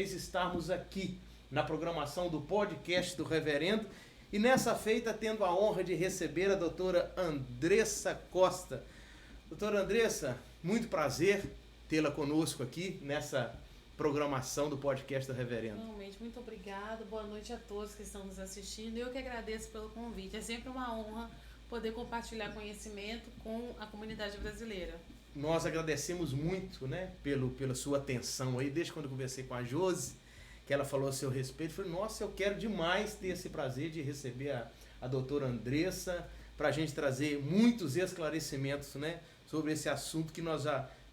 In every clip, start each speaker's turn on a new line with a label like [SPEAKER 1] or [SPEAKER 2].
[SPEAKER 1] estarmos aqui na programação do podcast do Reverendo e nessa feita tendo a honra de receber a doutora Andressa Costa. Doutora Andressa, muito prazer tê-la conosco aqui nessa programação do podcast do Reverendo.
[SPEAKER 2] Realmente, muito obrigada. Boa noite a todos que estão nos assistindo. Eu que agradeço pelo convite. É sempre uma honra poder compartilhar conhecimento com a comunidade brasileira.
[SPEAKER 1] Nós agradecemos muito, né, pela sua atenção aí, desde quando eu conversei com a Josi, que ela falou a seu respeito. Eu falei, nossa, eu quero demais ter esse prazer de receber a doutora Andressa para a gente trazer muitos esclarecimentos, né, sobre esse assunto que nós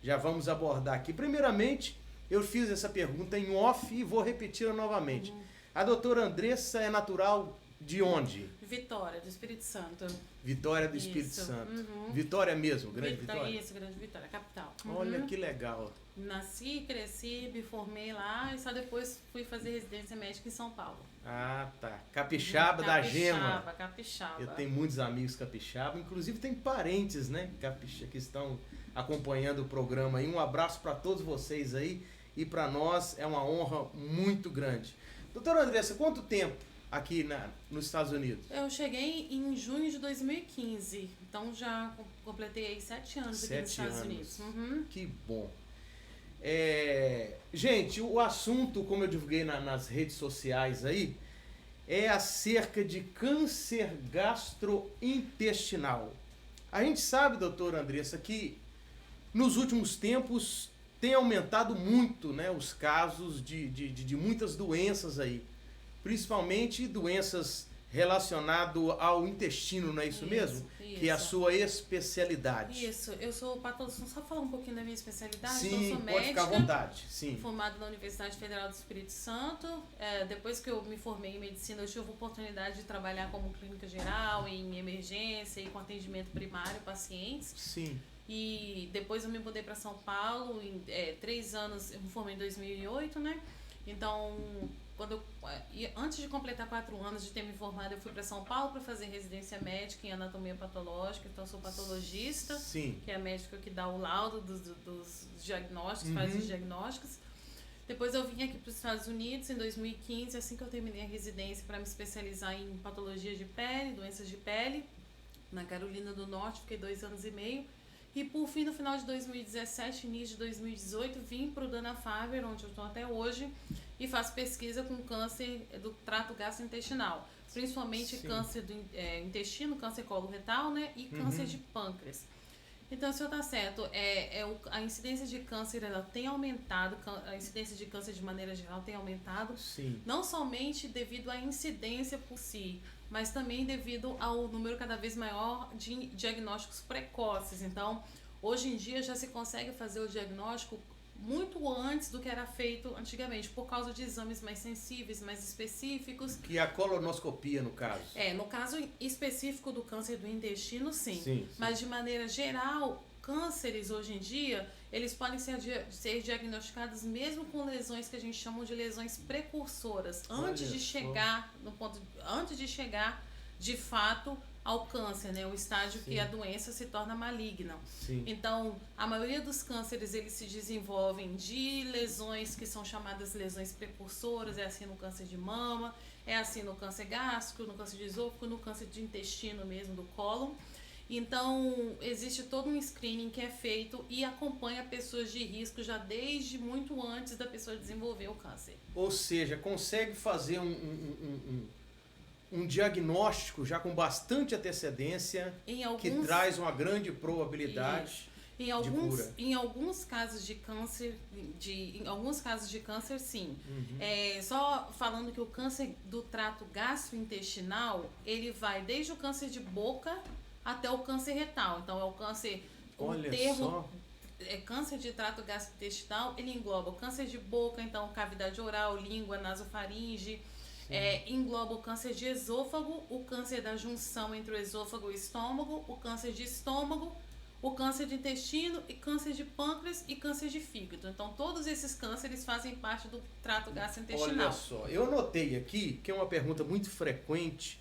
[SPEAKER 1] já vamos abordar aqui. Primeiramente, eu fiz essa pergunta em off e vou repeti-la novamente. A doutora Andressa é natural de onde?
[SPEAKER 2] Vitória, do Espírito Santo.
[SPEAKER 1] Vitória do Espírito Santo. Vitória mesmo, Grande Vitória?
[SPEAKER 2] Isso, Grande Vitória, capital.
[SPEAKER 1] Olha que legal.
[SPEAKER 2] Nasci, cresci, me formei lá e só depois fui fazer residência médica em São Paulo.
[SPEAKER 1] Ah, tá. Capixaba da Gema.
[SPEAKER 2] Capixaba.
[SPEAKER 1] Eu tenho muitos amigos capixaba, inclusive tem parentes, né, que estão acompanhando o programa aí. Um abraço para todos vocês aí e para nós é uma honra muito grande. Doutora Andressa, quanto tempo aqui nos Estados Unidos?
[SPEAKER 2] Eu cheguei em junho de 2015, então já completei aí 7 anos aqui nos Estados Unidos.
[SPEAKER 1] Que bom. Gente, o assunto, como eu divulguei nas redes sociais aí, é acerca de câncer gastrointestinal. A gente sabe, doutora Andressa, que nos últimos tempos tem aumentado muito, né, os casos de muitas doenças aí. Principalmente doenças relacionadas ao intestino, não é isso mesmo?
[SPEAKER 2] Isso.
[SPEAKER 1] Que é a sua especialidade.
[SPEAKER 2] Isso, eu sou patologista, só falar um pouquinho da minha especialidade.
[SPEAKER 1] Sim,
[SPEAKER 2] então, eu sou médica,
[SPEAKER 1] pode ficar à vontade. Sim.
[SPEAKER 2] Formada na Universidade Federal do Espírito Santo. Depois que eu me formei em medicina, eu tive a oportunidade de trabalhar como clínica geral, em emergência e com atendimento primário a pacientes.
[SPEAKER 1] Sim.
[SPEAKER 2] E depois eu me mudei para São Paulo, em 3 anos, eu me formei em 2008, né? Então, antes de completar 4 anos de ter me formado, eu fui para São Paulo para fazer residência médica em anatomia patológica. Então, eu sou patologista,
[SPEAKER 1] Sim.
[SPEAKER 2] Que é a médica que dá o laudo dos diagnósticos, faz os diagnósticos. Depois eu vim aqui para os Estados Unidos em 2015, assim que eu terminei a residência, para me especializar em patologia de pele, doenças de pele, na Carolina do Norte, fiquei 2 anos e meio. E por fim, no final de 2017, início de 2018, vim para o Dana-Farber, onde eu estou até hoje, e faço pesquisa com câncer do trato gastrointestinal, principalmente câncer do intestino, câncer coloretal, né, e câncer de pâncreas. Então, o senhor está certo, a incidência de câncer ela tem aumentado, a incidência de câncer de maneira geral tem aumentado,
[SPEAKER 1] Sim.
[SPEAKER 2] Não somente devido à incidência por si, mas também devido ao número cada vez maior de diagnósticos precoces. Então, hoje em dia já se consegue fazer o diagnóstico muito antes do que era feito antigamente, por causa de exames mais sensíveis, mais específicos.
[SPEAKER 1] Que é a colonoscopia, no caso.
[SPEAKER 2] No caso específico do câncer do intestino, sim.
[SPEAKER 1] Sim.
[SPEAKER 2] Mas de maneira geral, cânceres hoje em dia, eles podem ser diagnosticados mesmo com lesões que a gente chama de lesões precursoras, antes de chegar de fato ao câncer, né? O estágio que a doença se torna maligna.
[SPEAKER 1] Sim.
[SPEAKER 2] Então, a maioria dos cânceres, eles se desenvolvem de lesões que são chamadas lesões precursoras, é assim no câncer de mama, é assim no câncer gástrico, no câncer de esôfago, no câncer de intestino mesmo, do cólon. Então, existe todo um screening que é feito e acompanha pessoas de risco já desde muito antes da pessoa desenvolver o câncer.
[SPEAKER 1] Ou seja, consegue fazer um diagnóstico já com bastante antecedência que traz uma grande probabilidade de cura.
[SPEAKER 2] Em alguns casos de câncer, sim. Só falando que o câncer do trato gastrointestinal, ele vai desde o câncer de boca até o câncer retal. Então, é o câncer... Câncer de trato gastrointestinal, ele engloba o câncer de boca, então cavidade oral, língua, nasofaringe, engloba o câncer de esôfago, o câncer da junção entre o esôfago e o estômago, o câncer de estômago, o câncer de intestino e câncer de pâncreas e câncer de fígado. Então, todos esses cânceres fazem parte do trato gastrointestinal.
[SPEAKER 1] Olha só, eu anotei aqui, que é uma pergunta muito frequente,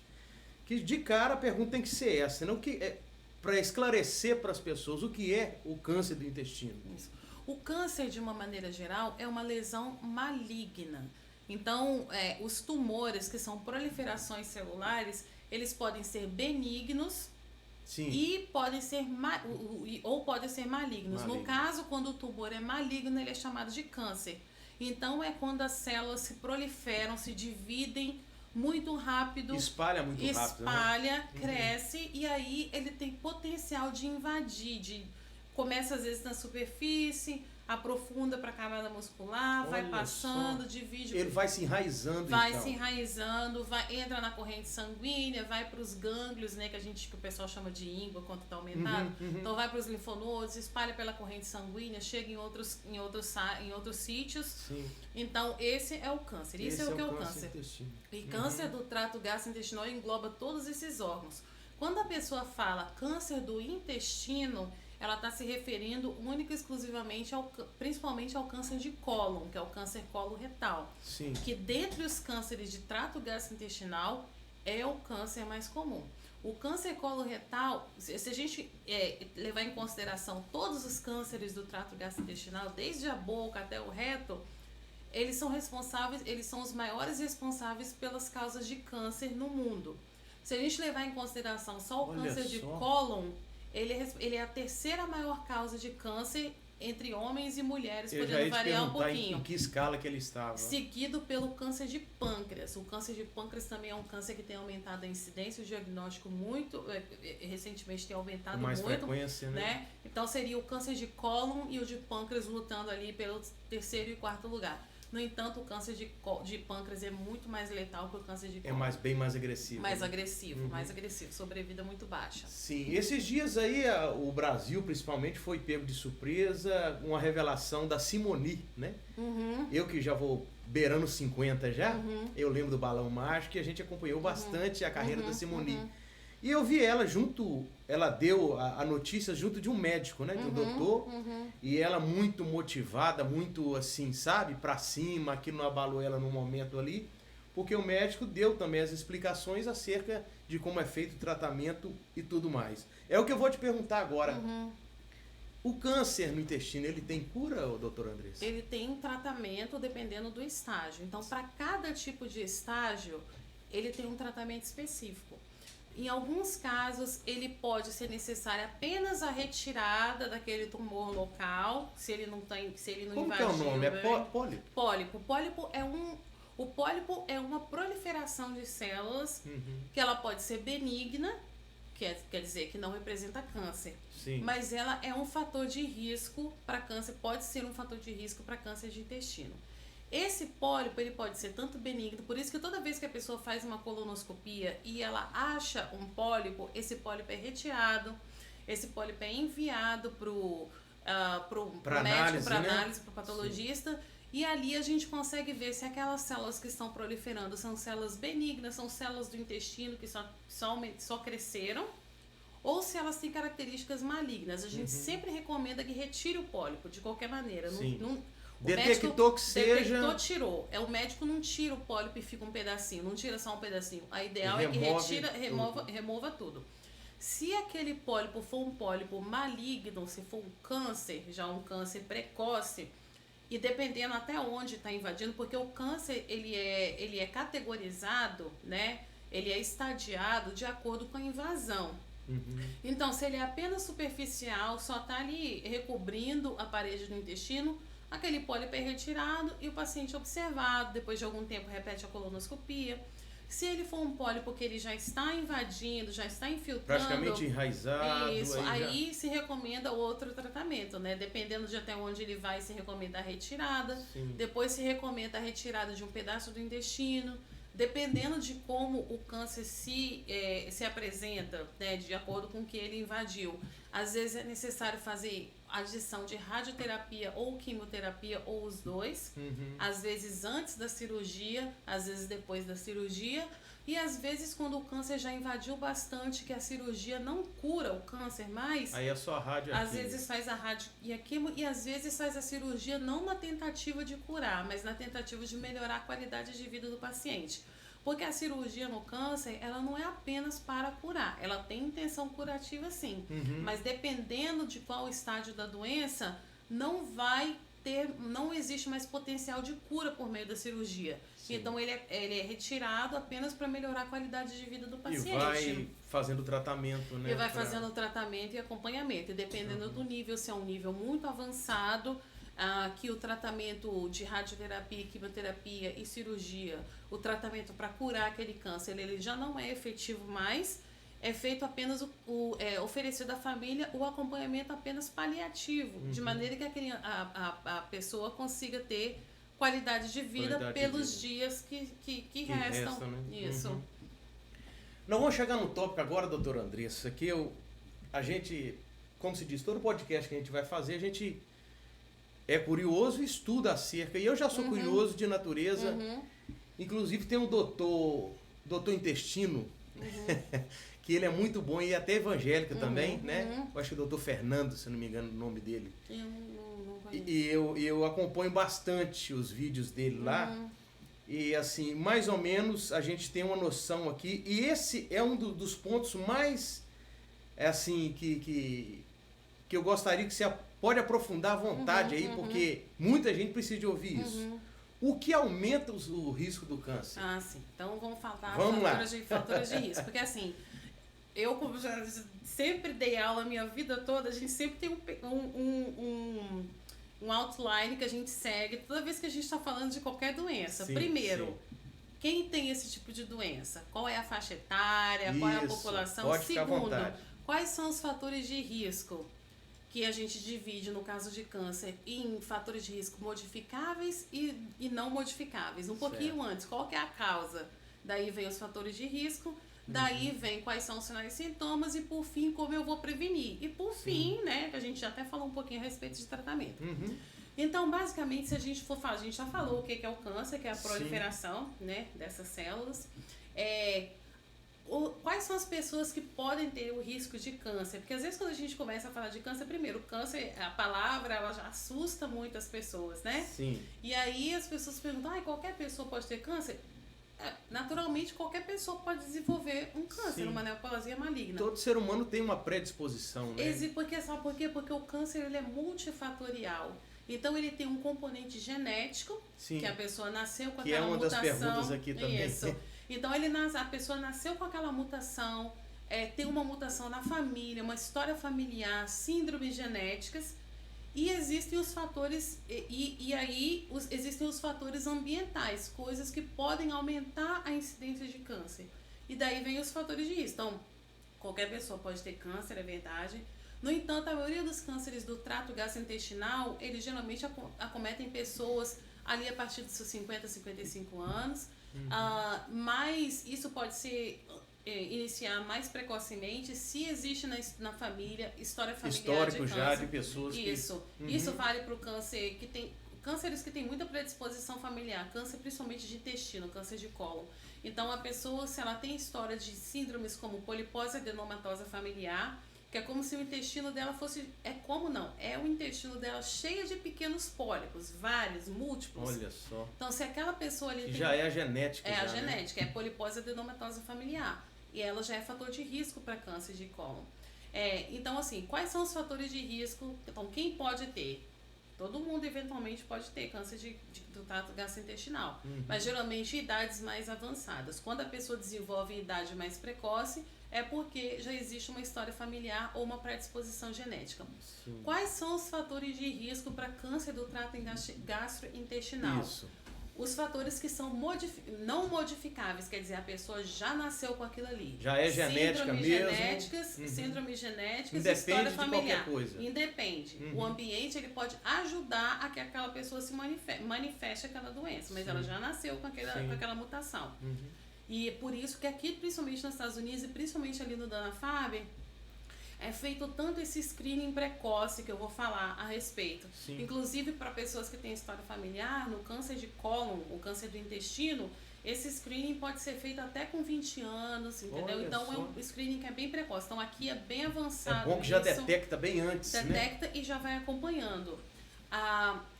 [SPEAKER 1] que de cara a pergunta tem que ser essa, não que para esclarecer para as pessoas o que é o câncer do intestino.
[SPEAKER 2] Isso. O câncer, de uma maneira geral, é uma lesão maligna. Então, os tumores, que são proliferações celulares, eles podem ser benignos.
[SPEAKER 1] Sim.
[SPEAKER 2] E podem ser ou podem ser malignos. No caso, quando o tumor é maligno, ele é chamado de câncer. Então, é quando as células se proliferam, se dividem muito rápido.
[SPEAKER 1] Espalha muito rápido.
[SPEAKER 2] Espalha, cresce, e aí ele tem potencial de invadir. Começa às vezes na superfície, aprofunda para a camada muscular, vai passando, divide.
[SPEAKER 1] Ele vai se enraizando,
[SPEAKER 2] se enraizando, entra na corrente sanguínea, vai para os gânglios, né, que o pessoal chama de íngua quando está aumentado. Então vai para os linfonodos, espalha pela corrente sanguínea, chega em outros sítios.
[SPEAKER 1] Sim.
[SPEAKER 2] Então esse é o câncer. Isso é o que é o câncer. E câncer do trato gastrointestinal engloba todos esses órgãos. Quando a pessoa fala câncer do intestino, ela está se referindo única e exclusivamente principalmente ao câncer de cólon, que é o câncer coloretal.
[SPEAKER 1] Sim.
[SPEAKER 2] Que dentre os cânceres de trato gastrointestinal é o câncer mais comum. O câncer coloretal, se a gente levar em consideração todos os cânceres do trato gastrointestinal, desde a boca até o reto, eles são os maiores responsáveis pelas causas de câncer no mundo. Se a gente levar em consideração só o câncer de cólon, ele é a terceira maior causa de câncer entre homens e mulheres, podendo variar um pouquinho.
[SPEAKER 1] Em que escala que ele estava?
[SPEAKER 2] Seguido pelo câncer de pâncreas. O câncer de pâncreas também é um câncer que tem aumentado a incidência, o diagnóstico recentemente tem aumentado
[SPEAKER 1] com mais
[SPEAKER 2] muito.
[SPEAKER 1] Frequência, né?
[SPEAKER 2] Então seria o câncer de cólon e o de pâncreas lutando ali pelo terceiro e quarto lugar. No entanto, o câncer de pâncreas é muito mais letal que o câncer de cólon.
[SPEAKER 1] Bem mais agressivo.
[SPEAKER 2] Mais agressivo, sobrevida muito baixa.
[SPEAKER 1] Sim, esses dias aí o Brasil principalmente foi pego de surpresa, uma revelação da Simone, né? Eu que já vou beirando 50 já, eu lembro do Balão Mágico e a gente acompanhou bastante a carreira da Simone. E eu vi ela deu a notícia junto de um médico, né, de um doutor, e ela muito motivada, muito assim, sabe, pra cima, aquilo não abalou ela no momento ali, porque o médico deu também as explicações acerca de como é feito o tratamento e tudo mais. É o que eu vou te perguntar agora. O câncer no intestino, ele tem cura, doutor Andressa?
[SPEAKER 2] Ele tem tratamento dependendo do estágio. Então, para cada tipo de estágio, ele tem um tratamento específico. Em alguns casos, ele pode ser necessária apenas a retirada daquele tumor local, se ele não invadiu.
[SPEAKER 1] Como que é o nome? É pólipo?
[SPEAKER 2] Pólipo. O pólipo é uma proliferação de células que ela pode ser benigna, quer dizer que não representa câncer.
[SPEAKER 1] Sim.
[SPEAKER 2] Mas ela é um fator de risco para câncer, pode ser um fator de risco para câncer de intestino. Esse pólipo, ele pode ser tanto benigno, por isso que toda vez que a pessoa faz uma colonoscopia e ela acha um pólipo, esse pólipo é retirado, esse pólipo é enviado para médico, para análise, para o patologista. Sim. E ali a gente consegue ver se aquelas células que estão proliferando são células benignas, são células do intestino que só cresceram, ou se elas têm características malignas. A gente sempre recomenda que retire o pólipo, de qualquer maneira.
[SPEAKER 1] Detectou que seja...
[SPEAKER 2] Detectou, tirou. O médico não tira o pólipo e fica um pedacinho, não tira só um pedacinho. A ideal é que remova tudo. Se aquele pólipo for um pólipo maligno, se for um câncer, já um câncer precoce, e dependendo até onde está invadindo, porque o câncer ele é categorizado, né? Ele é estadiado de acordo com a invasão. Então, se ele é apenas superficial, só está ali recobrindo a parede do intestino, aquele pólipo é retirado e o paciente é observado. Depois de algum tempo, repete a colonoscopia. Se ele for um pólipo que ele já está invadindo, já está infiltrando...
[SPEAKER 1] praticamente enraizado.
[SPEAKER 2] Isso, aí se recomenda outro tratamento, né? Dependendo de até onde ele vai, se recomenda a retirada.
[SPEAKER 1] Sim.
[SPEAKER 2] Depois se recomenda a retirada de um pedaço do intestino. Dependendo de como o câncer se apresenta, né, de acordo com o que ele invadiu, às vezes é necessário fazer adição de radioterapia ou quimioterapia, ou os dois, às vezes antes da cirurgia, às vezes depois da cirurgia, e às vezes quando o câncer já invadiu bastante, que a cirurgia não cura o câncer mais,
[SPEAKER 1] aí é só a rádio.
[SPEAKER 2] Às vezes faz a rádio e a quimio, e às vezes faz a cirurgia não na tentativa de curar, mas na tentativa de melhorar a qualidade de vida do paciente. Porque a cirurgia no câncer, ela não é apenas para curar, ela tem intenção curativa sim, mas dependendo de qual estágio da doença, não existe mais potencial de cura por meio da cirurgia. Sim. Então ele é retirado apenas para melhorar a qualidade de vida do paciente.
[SPEAKER 1] E vai fazendo o tratamento, né?
[SPEAKER 2] E vai fazendo o tratamento e acompanhamento. E dependendo do nível, se é um nível muito avançado, que o tratamento de radioterapia, quimioterapia e cirurgia, o tratamento para curar aquele câncer, ele já não é efetivo mais. É feito apenas oferecido à família o acompanhamento apenas paliativo, de maneira que a pessoa consiga ter qualidade de vida pelos dias que restam.
[SPEAKER 1] Né?
[SPEAKER 2] Isso.
[SPEAKER 1] Nós vamos chegar no tópico agora, doutora Andressa, que a gente, como se diz, todo podcast que a gente vai fazer, a gente é curioso e estuda acerca. E eu já sou curioso de natureza. Inclusive tem um doutor Intestino, que ele é muito bom e até evangélico também, né? Eu acho que é o doutor Fernando, se não me engano o nome dele.
[SPEAKER 2] Eu não conheço.
[SPEAKER 1] E eu acompanho bastante os vídeos dele lá. E assim, mais ou menos a gente tem uma noção aqui. E esse é um dos pontos mais, assim, que eu gostaria que você pode aprofundar à vontade aí, porque muita gente precisa de ouvir isso. O que aumenta o risco do câncer?
[SPEAKER 2] Sim. Então vamos falar fatores de risco. Porque assim, eu como já sempre dei aula a minha vida toda, a gente sempre tem um outline que a gente segue toda vez que a gente está falando de qualquer doença. Primeiro, quem tem esse tipo de doença? Qual é a faixa etária? Qual é a população? Segundo, quais são os fatores de risco? Que a gente divide, no caso de câncer, em fatores de risco modificáveis e não modificáveis. Um pouquinho antes, qual que é a causa? Daí vem os fatores de risco, daí vem quais são os sinais e sintomas e, por fim, como eu vou prevenir. E, por fim, né, que a gente já até falou um pouquinho a respeito de tratamento. Então, basicamente, se a gente for falar, a gente já falou o que é o câncer, que é a proliferação, né, dessas células. Quais são as pessoas que podem ter o risco de câncer? Porque às vezes quando a gente começa a falar de câncer, primeiro, câncer, a palavra, ela já assusta muito as pessoas, né?
[SPEAKER 1] Sim.
[SPEAKER 2] E aí as pessoas perguntam, qualquer pessoa pode ter câncer? Naturalmente, qualquer pessoa pode desenvolver um câncer, uma neoplasia maligna.
[SPEAKER 1] Todo ser humano tem uma predisposição, né?
[SPEAKER 2] Sabe por quê? Porque o câncer ele é multifatorial. Então, ele tem um componente genético, que a pessoa nasceu com aquela mutação.
[SPEAKER 1] Que é uma das perguntas aqui também.
[SPEAKER 2] Isso. Então, a pessoa nasceu com aquela mutação, tem uma mutação na família, uma história familiar, síndromes genéticas, e existem os fatores, existem os fatores ambientais, coisas que podem aumentar a incidência de câncer. E daí vem os fatores de risco. Então, qualquer pessoa pode ter câncer, é verdade. No entanto, a maioria dos cânceres do trato gastrointestinal, eles geralmente acometem pessoas ali a partir dos seus 50, 55 anos. Mas isso pode iniciar mais precocemente se existe na família, história familiar
[SPEAKER 1] histórico
[SPEAKER 2] de câncer.
[SPEAKER 1] Já de pessoas
[SPEAKER 2] Isso vale para o câncer cânceres que têm muita predisposição familiar, câncer principalmente de intestino, câncer de cólon. Então a pessoa, se ela tem história de síndromes como polipose adenomatosa familiar, que é como se o intestino dela fosse... É o intestino dela cheio de pequenos pólipos, vários, múltiplos.
[SPEAKER 1] Olha só.
[SPEAKER 2] Então, se aquela pessoa ali...
[SPEAKER 1] Já é a genética.
[SPEAKER 2] A genética, é polipose adenomatosa familiar. E ela já é fator de risco para câncer de cólon. Então, assim, quais são os fatores de risco? Então, quem pode ter? Todo mundo, eventualmente, pode ter câncer do trato gastrointestinal. Mas, geralmente, idades mais avançadas. Quando a pessoa desenvolve em idade mais precoce, é porque já existe uma história familiar ou uma predisposição genética.
[SPEAKER 1] Sim.
[SPEAKER 2] Quais são os fatores de risco para câncer do trato gastrointestinal?
[SPEAKER 1] Isso.
[SPEAKER 2] Os fatores que são não modificáveis, quer dizer, a pessoa já nasceu com aquilo ali.
[SPEAKER 1] Já é genética
[SPEAKER 2] Síndromes genéticas,
[SPEAKER 1] independe
[SPEAKER 2] história familiar.
[SPEAKER 1] De qualquer coisa.
[SPEAKER 2] Independe. O ambiente ele pode ajudar a que aquela pessoa se manifeste aquela doença, mas ela já nasceu com aquela mutação. E é por isso que aqui, principalmente nos Estados Unidos e principalmente ali no Dana-Farber, é feito tanto esse screening precoce que eu vou falar a respeito.
[SPEAKER 1] Sim.
[SPEAKER 2] Inclusive para pessoas que têm história familiar, no câncer de cólon, o câncer do intestino, esse screening pode ser feito até com 20 anos, entendeu?
[SPEAKER 1] Olha
[SPEAKER 2] então
[SPEAKER 1] só.
[SPEAKER 2] é um screening que é bem precoce. Então aqui é bem avançado.
[SPEAKER 1] É bom que já detecta bem antes,
[SPEAKER 2] detecta e já vai acompanhando.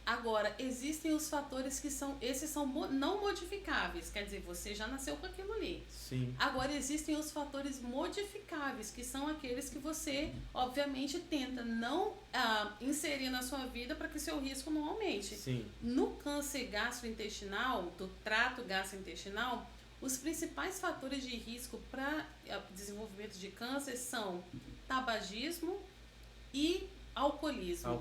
[SPEAKER 2] Agora, existem os fatores que esses são não modificáveis, quer dizer, você já nasceu com aquilo ali.
[SPEAKER 1] Sim.
[SPEAKER 2] Agora, existem os fatores modificáveis, que são aqueles que você, obviamente, tenta não inserir na sua vida para que seu risco não aumente.
[SPEAKER 1] Sim.
[SPEAKER 2] No câncer gastrointestinal, do trato gastrointestinal, os principais fatores de risco para desenvolvimento de câncer são tabagismo e alcoolismo.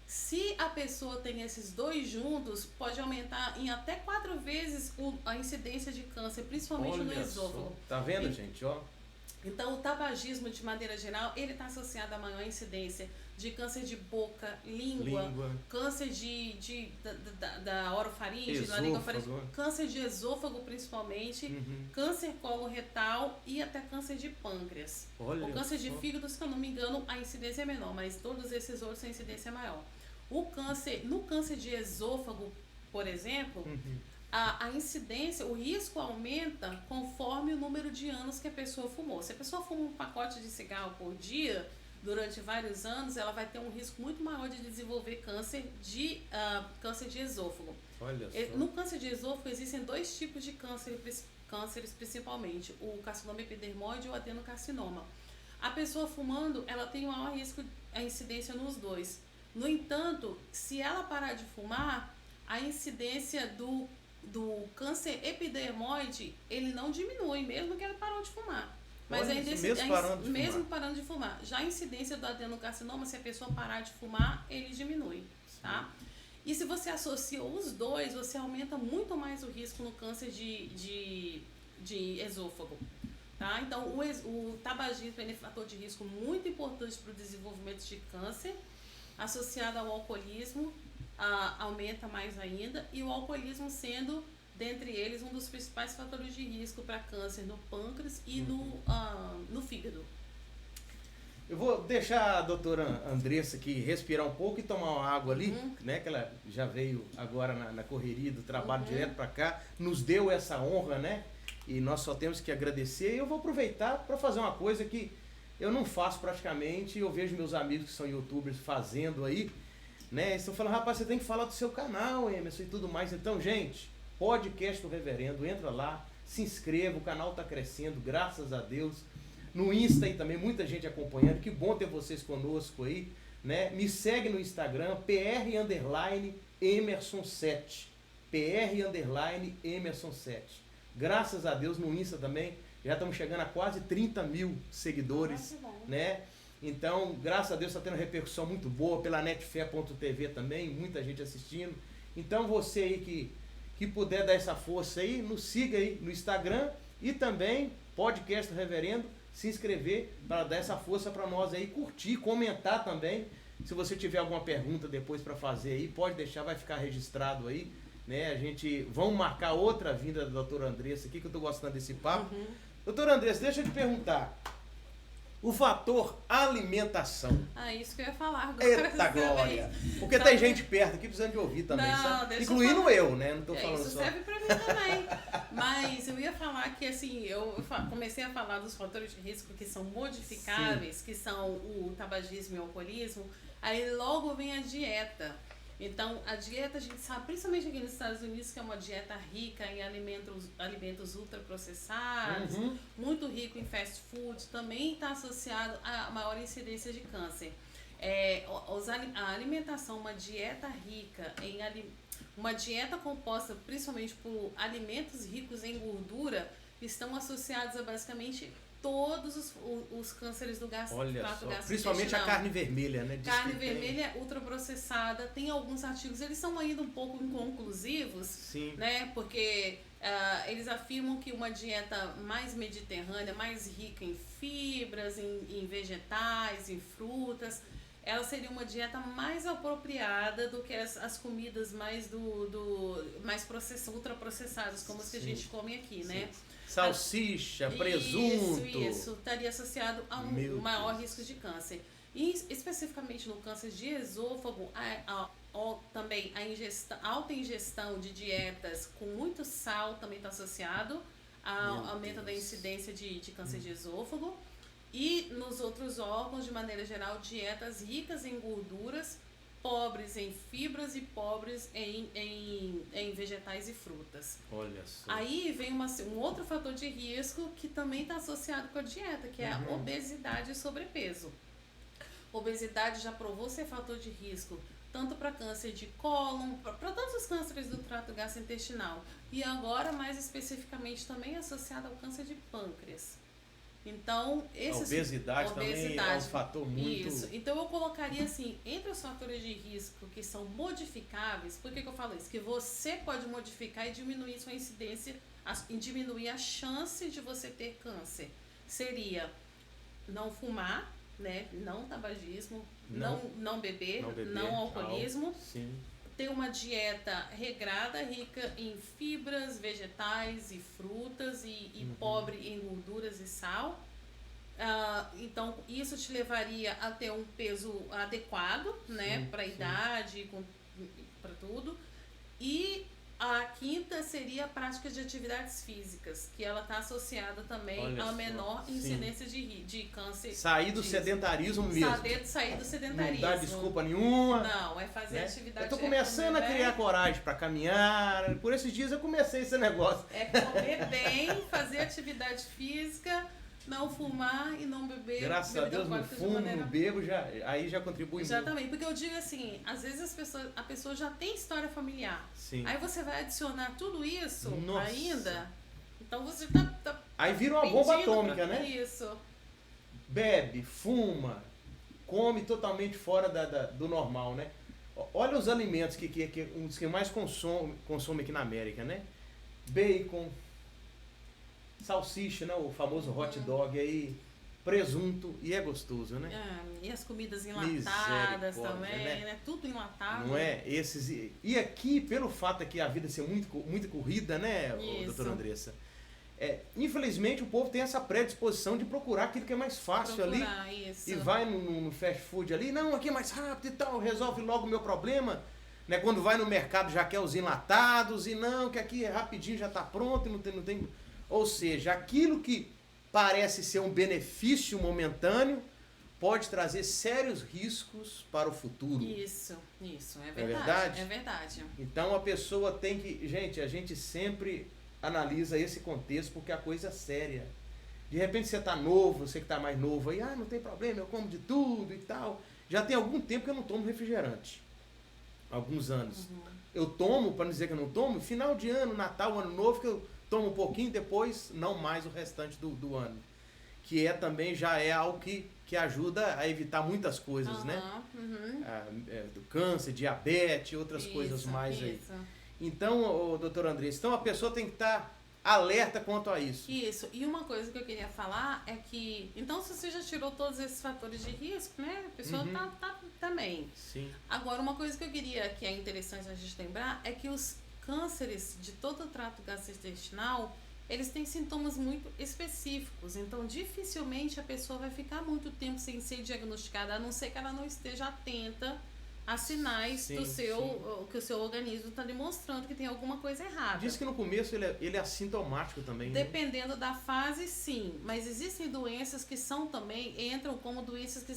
[SPEAKER 2] Se a pessoa tem esses dois juntos, pode aumentar em até 4 vezes a incidência de câncer, principalmente no esôfago.
[SPEAKER 1] Tá vendo, gente? Ó.
[SPEAKER 2] Então, o tabagismo, de maneira geral, ele está associado à maior incidência de câncer de boca, língua. Câncer da orofaringe, da língua faríngea, câncer de esôfago, principalmente, câncer coloretal e até câncer de pâncreas. O câncer de fígado, se eu não me engano, a incidência é menor, mas todos esses outros a incidência é maior. No câncer de esôfago, por exemplo, a incidência, o risco aumenta conforme o número de anos que a pessoa fumou. Se a pessoa fuma um pacote de cigarro por dia, durante vários anos, ela vai ter um risco muito maior de desenvolver câncer de esôfago. No câncer de esôfago existem 2 tipos de cânceres principalmente, o carcinoma epidermoide e o adenocarcinoma. A pessoa fumando, ela tem o maior risco, a incidência nos 2. No entanto, se ela parar de fumar, a incidência do câncer epidermoide, ele não diminui, mesmo que ela parou de fumar. Mas mesmo parando de fumar. Já a incidência do adenocarcinoma, se a pessoa parar de fumar, ele diminui, tá? E se você associa os dois, você aumenta muito mais o risco no câncer de esôfago, tá? Então, o tabagismo é um fator de risco muito importante para o desenvolvimento de câncer, associado ao alcoolismo, aumenta mais ainda, e o alcoolismo sendo, dentre eles, um dos principais fatores de risco para câncer no pâncreas e no fígado.
[SPEAKER 1] Eu vou deixar a doutora Andressa aqui respirar um pouco e tomar uma água ali, né? Que ela já veio agora na correria do trabalho direto para cá, nos deu essa honra, né? E nós só temos que agradecer. E eu vou aproveitar para fazer uma coisa que eu não faço praticamente, eu vejo meus amigos que são youtubers fazendo aí, né? Estão falando, rapaz, você tem que falar do seu canal, Emerson, e tudo mais. Então, gente, podcast do Reverendo, entra lá, se inscreva, o canal está crescendo, graças a Deus. No Insta aí também, muita gente acompanhando, que bom ter vocês conosco aí, né? Me segue no Instagram, PR_Emerson7, PR_Emerson7. Graças a Deus, no Insta também, já estamos chegando a quase 30 mil seguidores, né? Então, graças a Deus, está tendo repercussão muito boa pela netfé.tv também, muita gente assistindo. Então, você aí que puder dar essa força aí, nos siga aí no Instagram e também podcast do Reverendo, se inscrever para dar essa força para nós aí, curtir, comentar também. Se você tiver alguma pergunta depois para fazer aí, pode deixar, vai ficar registrado aí, né? Vamos marcar outra vinda da doutora Andressa aqui, que eu estou gostando desse papo. Doutora Andressa, deixa eu te perguntar. O fator alimentação.
[SPEAKER 2] Isso que eu ia falar agora.
[SPEAKER 1] Eita glória! Porque tem gente perto aqui precisando de ouvir também, sabe? Incluindo eu, né? Não tô falando
[SPEAKER 2] isso
[SPEAKER 1] só.
[SPEAKER 2] Serve pra mim também. Mas eu ia falar que, assim, eu comecei a falar dos fatores de risco que são modificáveis, que são o tabagismo e o alcoolismo. Aí logo vem a dieta. Então, a dieta, a gente sabe, principalmente aqui nos Estados Unidos, que é uma dieta rica em alimentos ultraprocessados, muito rico em fast food, também está associado a maior incidência de câncer. A alimentação, uma dieta rica uma dieta composta principalmente por alimentos ricos em gordura, estão associados a basicamente todos os cânceres do trato gastrointestinal.
[SPEAKER 1] Principalmente a carne vermelha, né?
[SPEAKER 2] Carne vermelha ultraprocessada. Tem alguns artigos, eles são ainda um pouco inconclusivos, né? Porque eles afirmam que uma dieta mais mediterrânea, mais rica em fibras, em vegetais, em frutas, ela seria uma dieta mais apropriada do que as comidas mais mais ultraprocessadas, como as que a gente come aqui, né?
[SPEAKER 1] Salsicha, presunto.
[SPEAKER 2] Isso, estaria associado a um maior risco de câncer. E especificamente no câncer de esôfago, também a alta ingestão de dietas com muito sal também está associado ao aumento da incidência de câncer de esôfago. E nos outros órgãos, de maneira geral, dietas ricas em gorduras pobres em fibras e pobres em vegetais e frutas.
[SPEAKER 1] Olha só.
[SPEAKER 2] Aí vem um outro fator de risco que também está associado com a dieta, que é a obesidade e sobrepeso. Obesidade já provou ser fator de risco tanto para câncer de cólon, para todos os cânceres do trato gastrointestinal. E agora, mais especificamente, também associado ao câncer de pâncreas. Então,
[SPEAKER 1] a obesidade também é um fator muito...
[SPEAKER 2] Isso. Então, eu colocaria assim, entre os fatores de risco que são modificáveis, por que eu falo isso? Que você pode modificar e diminuir sua incidência, e diminuir a chance de você ter câncer. Seria não fumar, né? Não tabagismo, não beber, não alcoolismo.
[SPEAKER 1] Sim.
[SPEAKER 2] Ter uma dieta regrada, rica em fibras, vegetais e frutas e pobre em gorduras e sal. Então, isso te levaria a ter um peso adequado, né, para a idade, para tudo. E a quinta seria a prática de atividades físicas, que ela está associada também a menor incidência de câncer.
[SPEAKER 1] Sair do sedentarismo mesmo.
[SPEAKER 2] Sair do sedentarismo.
[SPEAKER 1] Não dá desculpa nenhuma.
[SPEAKER 2] Não, é fazer atividade.
[SPEAKER 1] Eu tô começando a criar coragem para caminhar. Por esses dias eu comecei esse negócio.
[SPEAKER 2] É comer bem, fazer atividade física, não fumar e não beber.
[SPEAKER 1] Graças a Deus, não fumo, não bebo, aí já contribui muito.
[SPEAKER 2] Exatamente, porque eu digo assim, às vezes a pessoa já tem história familiar.
[SPEAKER 1] Sim.
[SPEAKER 2] Aí você vai adicionar tudo isso ainda, então você tá
[SPEAKER 1] aí vira uma bomba atômica, né?
[SPEAKER 2] Isso.
[SPEAKER 1] Bebe, fuma, come totalmente fora do normal, né? Olha os alimentos que um dos que mais consome aqui na América, né? Bacon, salsicha, né? O famoso hot dog aí, presunto, e é gostoso, né?
[SPEAKER 2] E as comidas enlatadas também, né? Tudo enlatado.
[SPEAKER 1] Não é? E aqui, pelo fato aqui a vida ser muito corrida, né, doutora Andressa? Infelizmente o povo tem essa predisposição de procurar aquilo que é mais fácil ali.
[SPEAKER 2] Isso.
[SPEAKER 1] E vai no fast food ali, não, aqui é mais rápido e tal, resolve logo o meu problema. Né? Quando vai no mercado já quer os enlatados, e não, que aqui é rapidinho, já está pronto, e não tem... Ou seja, aquilo que parece ser um benefício momentâneo pode trazer sérios riscos para o futuro.
[SPEAKER 2] Isso, é verdade.
[SPEAKER 1] É verdade?
[SPEAKER 2] É verdade.
[SPEAKER 1] Então a pessoa tem que... Gente, a gente sempre analisa esse contexto porque a coisa é séria. De repente você está novo, você que está mais novo aí, não tem problema, eu como de tudo e tal. Já tem algum tempo que eu não tomo refrigerante. Alguns anos. Eu tomo, para não dizer que eu não tomo, final de ano, Natal, Ano Novo, que eu tomo um pouquinho, depois não mais o restante do ano. Que também já é algo que ajuda a evitar muitas coisas, né? Do câncer, diabetes, outras coisas mais aí. Então, doutor Andressa, então a pessoa tem que estar alerta quanto a isso.
[SPEAKER 2] Isso. E uma coisa que eu queria falar é que, então, se você já tirou todos esses fatores de risco, né? A pessoa tá também.
[SPEAKER 1] Sim.
[SPEAKER 2] Agora, uma coisa que eu queria, que é interessante a gente lembrar, é que os cânceres de todo o trato gastrointestinal, eles têm sintomas muito específicos. Então, dificilmente a pessoa vai ficar muito tempo sem ser diagnosticada, a não ser que ela não esteja atenta a sinais que o seu organismo está demonstrando que tem alguma coisa errada.
[SPEAKER 1] Diz que no começo ele é assintomático também.
[SPEAKER 2] Dependendo da fase, sim. Mas existem doenças que entram como doenças que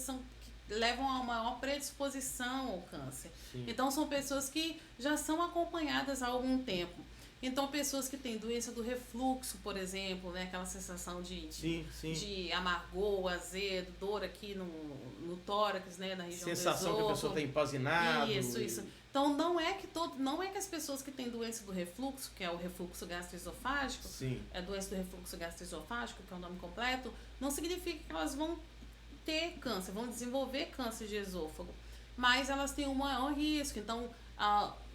[SPEAKER 2] levam a maior predisposição ao câncer.
[SPEAKER 1] Sim.
[SPEAKER 2] Então, são pessoas que já são acompanhadas há algum tempo. Então, pessoas que têm doença do refluxo, por exemplo, né? Aquela sensação de amargor, azedo, dor aqui no tórax, né? Na região do esôfago.
[SPEAKER 1] Sensação que a pessoa está empanzinada.
[SPEAKER 2] Isso. Então, não é que as pessoas que têm doença do refluxo, que é o refluxo gastroesofágico, é a doença do refluxo gastroesofágico, que é o nome completo, não significa que elas vão ter câncer, vão desenvolver câncer de esôfago. Mas elas têm um maior risco. Então,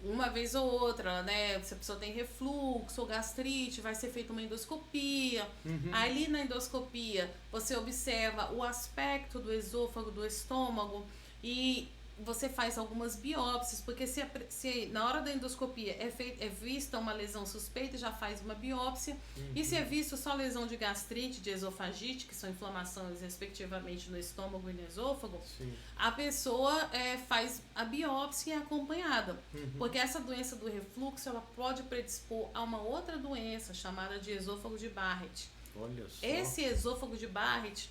[SPEAKER 2] uma vez ou outra, né? Se a pessoa tem refluxo ou gastrite, vai ser feita uma endoscopia. Ali na endoscopia, você observa o aspecto do esôfago, do estômago, e você faz algumas biópsias, porque se na hora da endoscopia é vista uma lesão suspeita, já faz uma biópsia. E se é visto só lesão de gastrite, de esofagite, que são inflamações respectivamente no estômago e no esôfago, a pessoa faz a biópsia acompanhada. Porque essa doença do refluxo, ela pode predispor a uma outra doença chamada de esôfago de Barrett.
[SPEAKER 1] Olha só.
[SPEAKER 2] Esse esôfago de Barrett,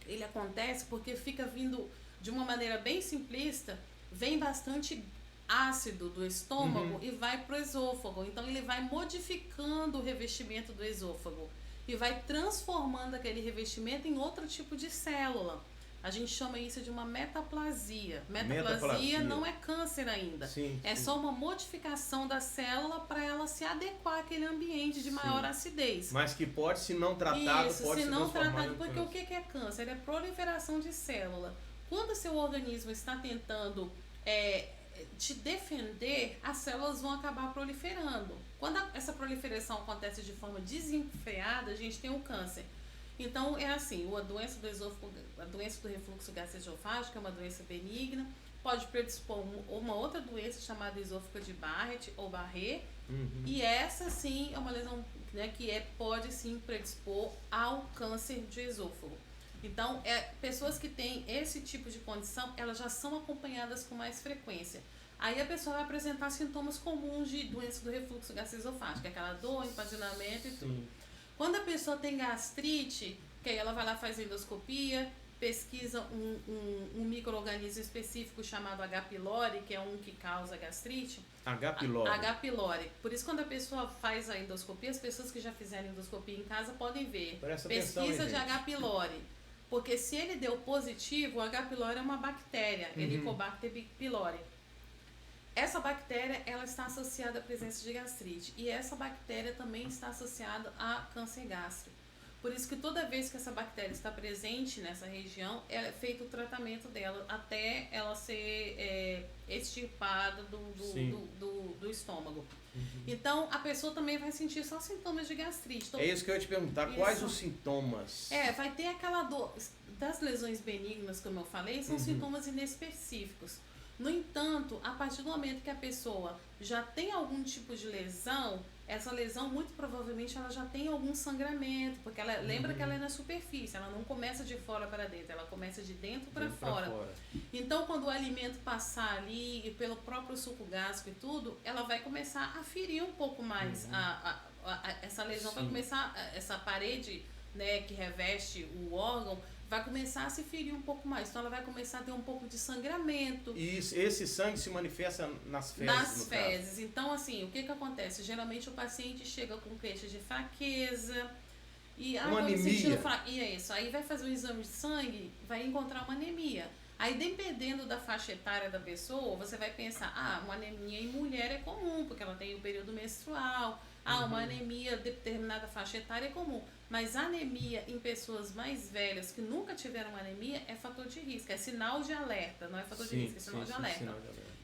[SPEAKER 2] ele acontece porque fica vindo de uma maneira bem simplista, vem bastante ácido do estômago e vai pro esôfago. Então ele vai modificando o revestimento do esôfago e vai transformando aquele revestimento em outro tipo de célula. A gente chama isso de uma metaplasia. Metaplasia não é câncer ainda.
[SPEAKER 1] Sim,
[SPEAKER 2] é só uma modificação da célula para ela se adequar àquele ambiente de maior acidez.
[SPEAKER 1] Mas que pode, se não tratado,
[SPEAKER 2] isso,
[SPEAKER 1] pode
[SPEAKER 2] se
[SPEAKER 1] se
[SPEAKER 2] não
[SPEAKER 1] transformar
[SPEAKER 2] tratado,
[SPEAKER 1] em
[SPEAKER 2] porque
[SPEAKER 1] câncer.
[SPEAKER 2] o que é câncer? É proliferação de célula. Quando o seu organismo está tentando te defender, as células vão acabar proliferando. Quando essa proliferação acontece de forma desenfreada, a gente tem o câncer. Então, é assim, a doença do esôfago, a doença do refluxo gastroesofágico é uma doença benigna, pode predispor uma outra doença chamada esôfago de Barrett ou Barré, e essa sim é uma lesão, né, que pode sim predispor ao câncer de esôfago. Então, pessoas que têm esse tipo de condição, elas já são acompanhadas com mais frequência. Aí a pessoa vai apresentar sintomas comuns de doença do refluxo gastroesofágico, aquela dor, empazinamento e tudo. Quando a pessoa tem gastrite, que aí ela vai lá fazer endoscopia, pesquisa um micro-organismo específico chamado H. pylori, que é um que causa gastrite.
[SPEAKER 1] H. pylori.
[SPEAKER 2] H. pylori. Por isso, quando a pessoa faz a endoscopia, as pessoas que já fizeram endoscopia em casa podem ver.
[SPEAKER 1] Presta
[SPEAKER 2] Pesquisa
[SPEAKER 1] atenção aí,
[SPEAKER 2] de H. pylori. Porque se ele deu positivo, o H. pylori é uma bactéria, Helicobacter pylori. Essa bactéria, ela está associada à presença de gastrite. E essa bactéria também está associada a câncer gástrico. Por isso que toda vez que essa bactéria está presente nessa região, é feito o tratamento dela até ela ser extirpada do estômago. Então, a pessoa também vai sentir só sintomas de gastrite. Então,
[SPEAKER 1] é isso que eu ia te perguntar. Quais os sintomas?
[SPEAKER 2] Vai ter aquela dor. Das lesões benignas, como eu falei, são sintomas inespecíficos. No entanto, a partir do momento que a pessoa já tem algum tipo de lesão, essa lesão muito provavelmente ela já tem algum sangramento, porque ela lembra que ela é na superfície, ela não começa de fora para dentro, ela começa de dentro para fora. Então, quando o alimento passar ali e pelo próprio suco gástrico e tudo, ela vai começar a ferir um pouco mais essa lesão, vai começar, essa parede, né, que reveste o órgão, vai começar a se ferir um pouco mais. Então, ela vai começar a ter um pouco de sangramento.
[SPEAKER 1] E esse sangue se manifesta nas fezes?
[SPEAKER 2] Nas fezes. Então, assim, o que acontece? Geralmente, o paciente chega com queixa de fraqueza. E
[SPEAKER 1] uma anemia.
[SPEAKER 2] E é isso. Aí vai fazer um exame de sangue, vai encontrar uma anemia. Aí, dependendo da faixa etária da pessoa, você vai pensar, uma anemia em mulher é comum, porque ela tem o período menstrual. Uma anemia de determinada faixa etária é comum. Mas anemia em pessoas mais velhas que nunca tiveram anemia é fator de risco, é sinal de alerta, não é fator de risco, é sinal de alerta.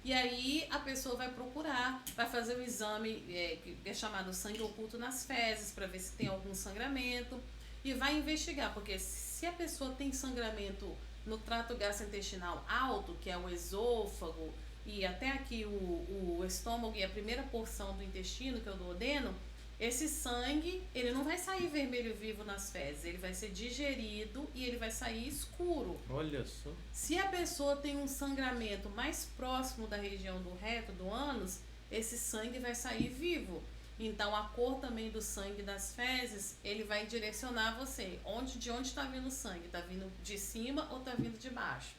[SPEAKER 2] E aí a pessoa vai procurar, vai fazer o exame que é chamado sangue oculto nas fezes, para ver se tem algum sangramento, e vai investigar, porque se a pessoa tem sangramento no trato gastrointestinal alto, que é o esôfago, e até aqui o estômago e a primeira porção do intestino, que é o duodeno, esse sangue, ele não vai sair vermelho vivo nas fezes, ele vai ser digerido e ele vai sair escuro.
[SPEAKER 1] Olha só.
[SPEAKER 2] Se a pessoa tem um sangramento mais próximo da região do reto, do ânus, esse sangue vai sair vivo. Então, a cor também do sangue das fezes, ele vai direcionar você. De onde está vindo o sangue? Está vindo de cima ou está vindo de baixo?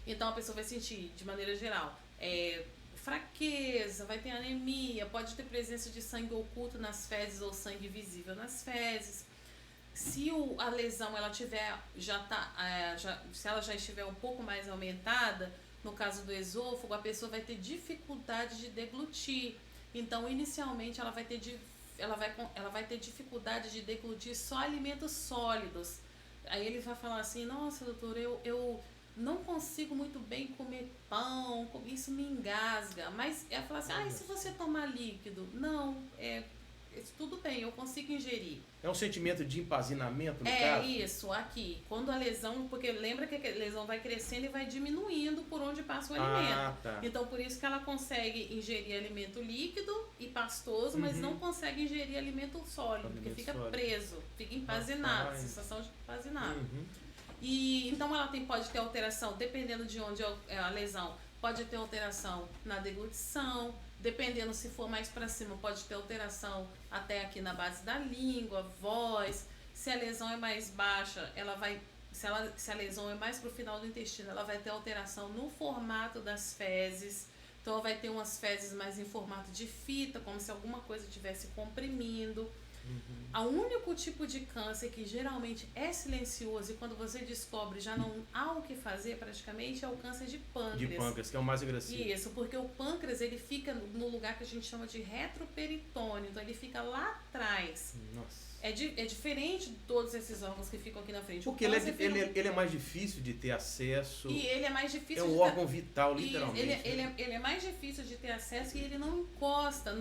[SPEAKER 2] Então, a pessoa vai sentir, de maneira geral, fraqueza, vai ter anemia, pode ter presença de sangue oculto nas fezes ou sangue visível nas fezes. Se a lesão ela tiver, se ela já estiver um pouco mais aumentada, no caso do esôfago, a pessoa vai ter dificuldade de deglutir. Então, inicialmente, ela vai ter dificuldade de deglutir só alimentos sólidos. Aí ele vai falar assim, nossa, doutor, eu não consigo muito bem comer pão, isso me engasga. Mas ela fala assim, e se você tomar líquido? Não, tudo bem, eu consigo ingerir.
[SPEAKER 1] É um sentimento de empazinamento, no caso?
[SPEAKER 2] É isso, aqui. Quando a lesão, porque lembra que a lesão vai crescendo e vai diminuindo por onde passa o alimento.
[SPEAKER 1] Tá.
[SPEAKER 2] Então, por isso que ela consegue ingerir alimento líquido e pastoso, mas não consegue ingerir alimento sólido, porque fica preso, fica empazinado, sensação de empazinado. E então ela pode ter alteração, dependendo de onde é a lesão, pode ter alteração na deglutição, dependendo se for mais para cima, pode ter alteração até aqui na base da língua, voz. Se a lesão é mais baixa, ela vai se a lesão é mais pro final do intestino, ela vai ter alteração no formato das fezes. Então, ela vai ter umas fezes mais em formato de fita, como se alguma coisa estivesse comprimindo. O único tipo de câncer que geralmente é silencioso e quando você descobre já não há o que fazer praticamente é o câncer de pâncreas.
[SPEAKER 1] De pâncreas, que é o mais agressivo.
[SPEAKER 2] Isso, porque o pâncreas ele fica no lugar que a gente chama de retroperitônio, então ele fica lá atrás.
[SPEAKER 1] Nossa.
[SPEAKER 2] É diferente de todos esses órgãos que ficam aqui na frente.
[SPEAKER 1] Porque ele é mais difícil de ter acesso.
[SPEAKER 2] E ele é mais difícil
[SPEAKER 1] é um órgão vital, literalmente.
[SPEAKER 2] Ele é mais difícil de ter acesso e ele não encosta,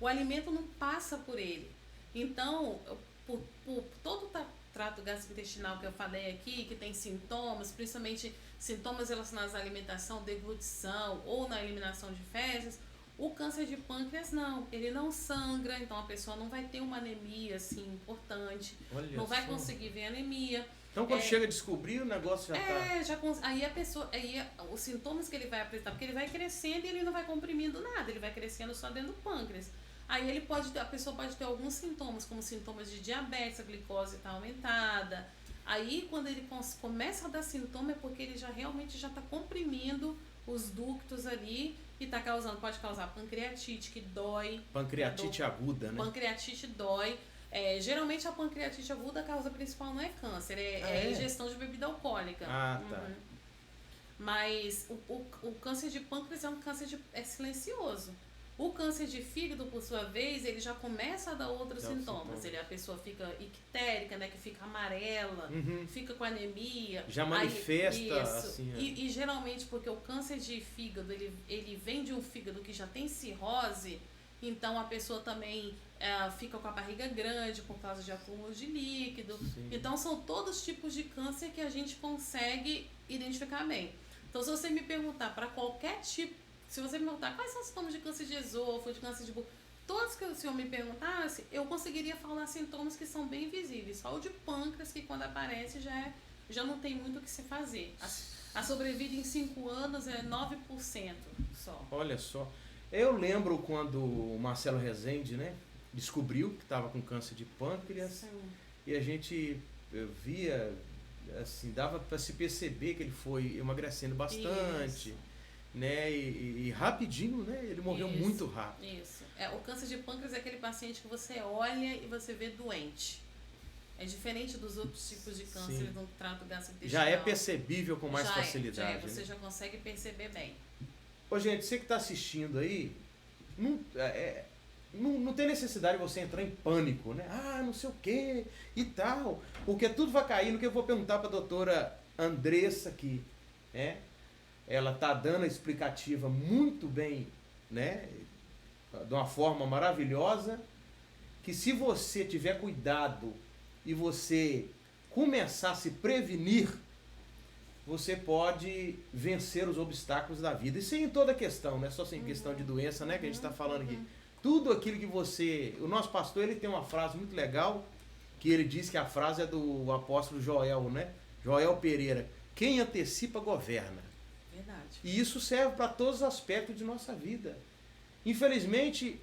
[SPEAKER 2] o alimento não passa por ele. Então, por todo o trato gastrointestinal que eu falei aqui, que tem sintomas, principalmente sintomas relacionados à alimentação, deglutição ou na eliminação de fezes, o câncer de pâncreas não, ele não sangra, então a pessoa não vai ter uma anemia assim importante,
[SPEAKER 1] Olha
[SPEAKER 2] não vai
[SPEAKER 1] só.
[SPEAKER 2] conseguir ver anemia.
[SPEAKER 1] Então quando chega a descobrir, o negócio já tá...
[SPEAKER 2] Aí a pessoa, os sintomas que ele vai apresentar, porque ele vai crescendo e ele não vai comprimindo nada, ele vai crescendo só dentro do pâncreas. Aí a pessoa pode ter alguns sintomas, como sintomas de diabetes, a glicose está aumentada. Aí quando ele começa a dar sintoma é porque ele realmente já está comprimindo os ductos ali e pode causar pancreatite, que dói.
[SPEAKER 1] Pancreatite aguda, né?
[SPEAKER 2] Pancreatite dói. Geralmente a pancreatite aguda, a causa principal não é câncer, é ingestão de bebida alcoólica.
[SPEAKER 1] Ah, tá.
[SPEAKER 2] Mas o câncer de pâncreas é um câncer silencioso. O câncer de fígado, por sua vez, ele já começa a dar outros sintomas. A pessoa fica ictérica, né, que fica amarela, fica com anemia.
[SPEAKER 1] Já manifesta assim.
[SPEAKER 2] E geralmente, porque o câncer de fígado, ele vem de um fígado que já tem cirrose, então a pessoa também fica com a barriga grande por causa de acúmulo de líquido.
[SPEAKER 1] Sim.
[SPEAKER 2] Então, são todos os tipos de câncer que a gente consegue identificar bem. Então, se você me perguntar para qualquer tipo, se você me perguntar quais são os sintomas de câncer de esôfago, de câncer de boca, todos que o senhor me perguntasse, eu conseguiria falar sintomas que são bem visíveis. Só o de pâncreas, que quando aparece já não tem muito o que se fazer. A sobrevida em 5 anos é 9% só.
[SPEAKER 1] Olha só. Eu lembro quando o Marcelo Rezende, né, descobriu que estava com câncer de pâncreas. Sim. E a gente via, assim, dava para se perceber que ele foi emagrecendo bastante. Isso. Né? E rapidinho, né? Ele morreu muito rápido.
[SPEAKER 2] Isso. O câncer de pâncreas é aquele paciente que você olha e você vê doente. É diferente dos outros tipos de câncer no trato gastrointestinal.
[SPEAKER 1] Já é percebível com mais facilidade.
[SPEAKER 2] Você já consegue perceber bem.
[SPEAKER 1] Ô, gente, você que está assistindo aí, não tem necessidade de você entrar em pânico, né? Não sei o quê e tal. Porque tudo vai cair no que eu vou perguntar para a doutora Andressa aqui, né? Ela está dando a explicativa muito bem, né? De uma forma maravilhosa, que se você tiver cuidado e você começar a se prevenir, você pode vencer os obstáculos da vida. Isso em toda questão, não é só em questão de doença, né? Que a gente está falando aqui. Tudo aquilo que você... O nosso pastor, ele tem uma frase muito legal, que ele diz que a frase é do apóstolo Joel, né? Joel Pereira. Quem antecipa, governa.
[SPEAKER 2] Verdade.
[SPEAKER 1] E isso serve para todos os aspectos de nossa vida. Infelizmente,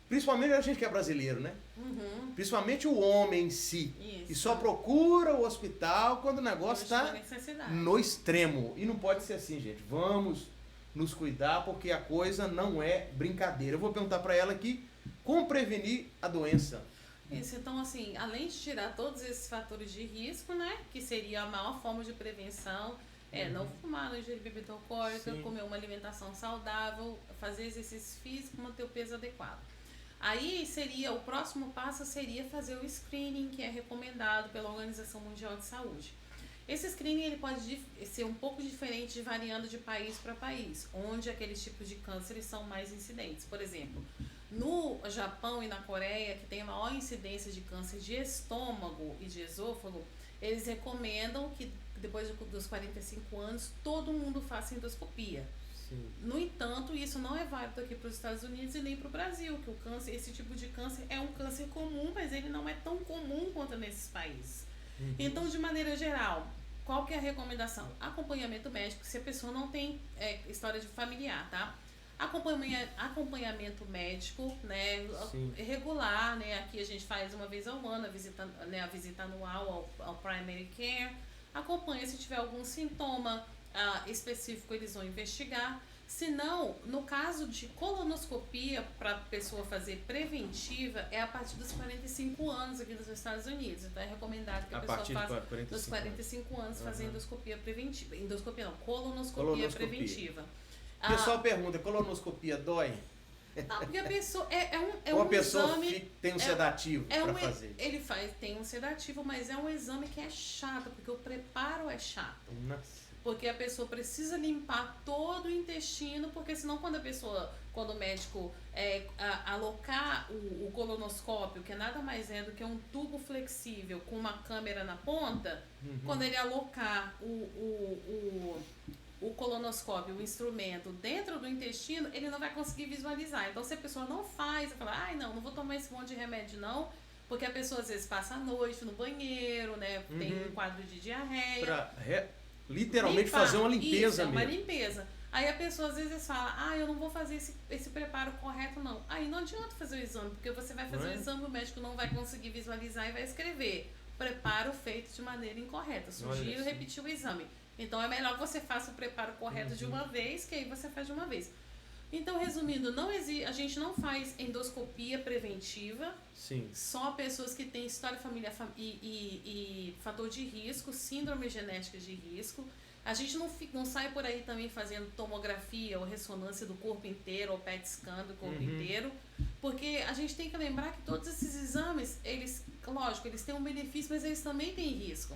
[SPEAKER 1] principalmente a gente que é brasileiro, né? Principalmente o homem em si.
[SPEAKER 2] Isso.
[SPEAKER 1] E só procura o hospital quando o negócio está no extremo. E não pode ser assim, gente. Vamos nos cuidar, porque a coisa não é brincadeira. Eu vou perguntar para ela aqui como prevenir a doença.
[SPEAKER 2] Isso, então assim, além de tirar todos esses fatores de risco, né? Que seria a maior forma de prevenção. Não fumar, não ingerir bebida alcoólica, comer uma alimentação saudável, fazer exercício físico, manter o peso adequado. Aí o próximo passo seria fazer o screening, que é recomendado pela Organização Mundial de Saúde. Esse screening ele pode ser um pouco diferente variando de país para país, onde aqueles tipos de cânceres são mais incidentes. Por exemplo, no Japão e na Coreia, que tem a maior incidência de câncer de estômago e de esôfago, eles recomendam que depois dos 45 anos, todo mundo faça endoscopia.
[SPEAKER 1] Sim.
[SPEAKER 2] No entanto, isso não é válido aqui para os Estados Unidos e nem para o Brasil, que esse tipo de câncer é um câncer comum, mas ele não é tão comum quanto nesses países. Então, de maneira geral, qual que é a recomendação? Acompanhamento médico, se a pessoa não tem história de familiar, tá? Acompanhamento médico, né,
[SPEAKER 1] Sim.
[SPEAKER 2] regular, né, aqui a gente faz uma vez ao ano a visita anual ao Primary Care, acompanha se tiver algum sintoma específico, eles vão investigar. Se não, no caso de colonoscopia para pessoa fazer preventiva, é a partir dos 45 anos aqui nos Estados Unidos. Então é recomendado que a pessoa faça dos 45 anos fazer endoscopia preventiva. Endoscopia não, colonoscopia preventiva.
[SPEAKER 1] O pessoal pergunta, colonoscopia dói?
[SPEAKER 2] Não, porque a pessoa
[SPEAKER 1] uma
[SPEAKER 2] um
[SPEAKER 1] pessoa
[SPEAKER 2] exame,
[SPEAKER 1] tem um sedativo para fazer.
[SPEAKER 2] Ele tem um sedativo, mas é um exame que é chato, porque o preparo é chato.
[SPEAKER 1] Nossa.
[SPEAKER 2] Porque a pessoa precisa limpar todo o intestino, porque senão quando o médico alocar o colonoscópio, que nada mais é do que um tubo flexível com uma câmera na ponta, quando ele alocar o colonoscópio, o instrumento, dentro do intestino, ele não vai conseguir visualizar. Então, se a pessoa não faz, ela fala, não vou tomar esse monte de remédio não, porque a pessoa às vezes passa a noite no banheiro, né, tem um quadro de diarreia.
[SPEAKER 1] Literalmente fazer uma limpeza mesmo.
[SPEAKER 2] Uma limpeza. Aí a pessoa às vezes fala, eu não vou fazer esse preparo correto não. Aí não adianta fazer o exame, porque você vai fazer o exame, o médico não vai conseguir visualizar e vai escrever preparo feito de maneira incorreta. Sugiro repetir o exame. Então é melhor que você faça o preparo correto de uma vez, que aí você faz de uma vez. Então, resumindo, a gente não faz endoscopia preventiva.
[SPEAKER 1] Sim.
[SPEAKER 2] Só pessoas que têm história familiar e fator de risco, síndrome genética de risco. A gente não sai por aí também fazendo tomografia ou ressonância do corpo inteiro, ou PET scan do corpo inteiro, porque a gente tem que lembrar que todos esses exames, eles têm um benefício, mas eles também têm risco.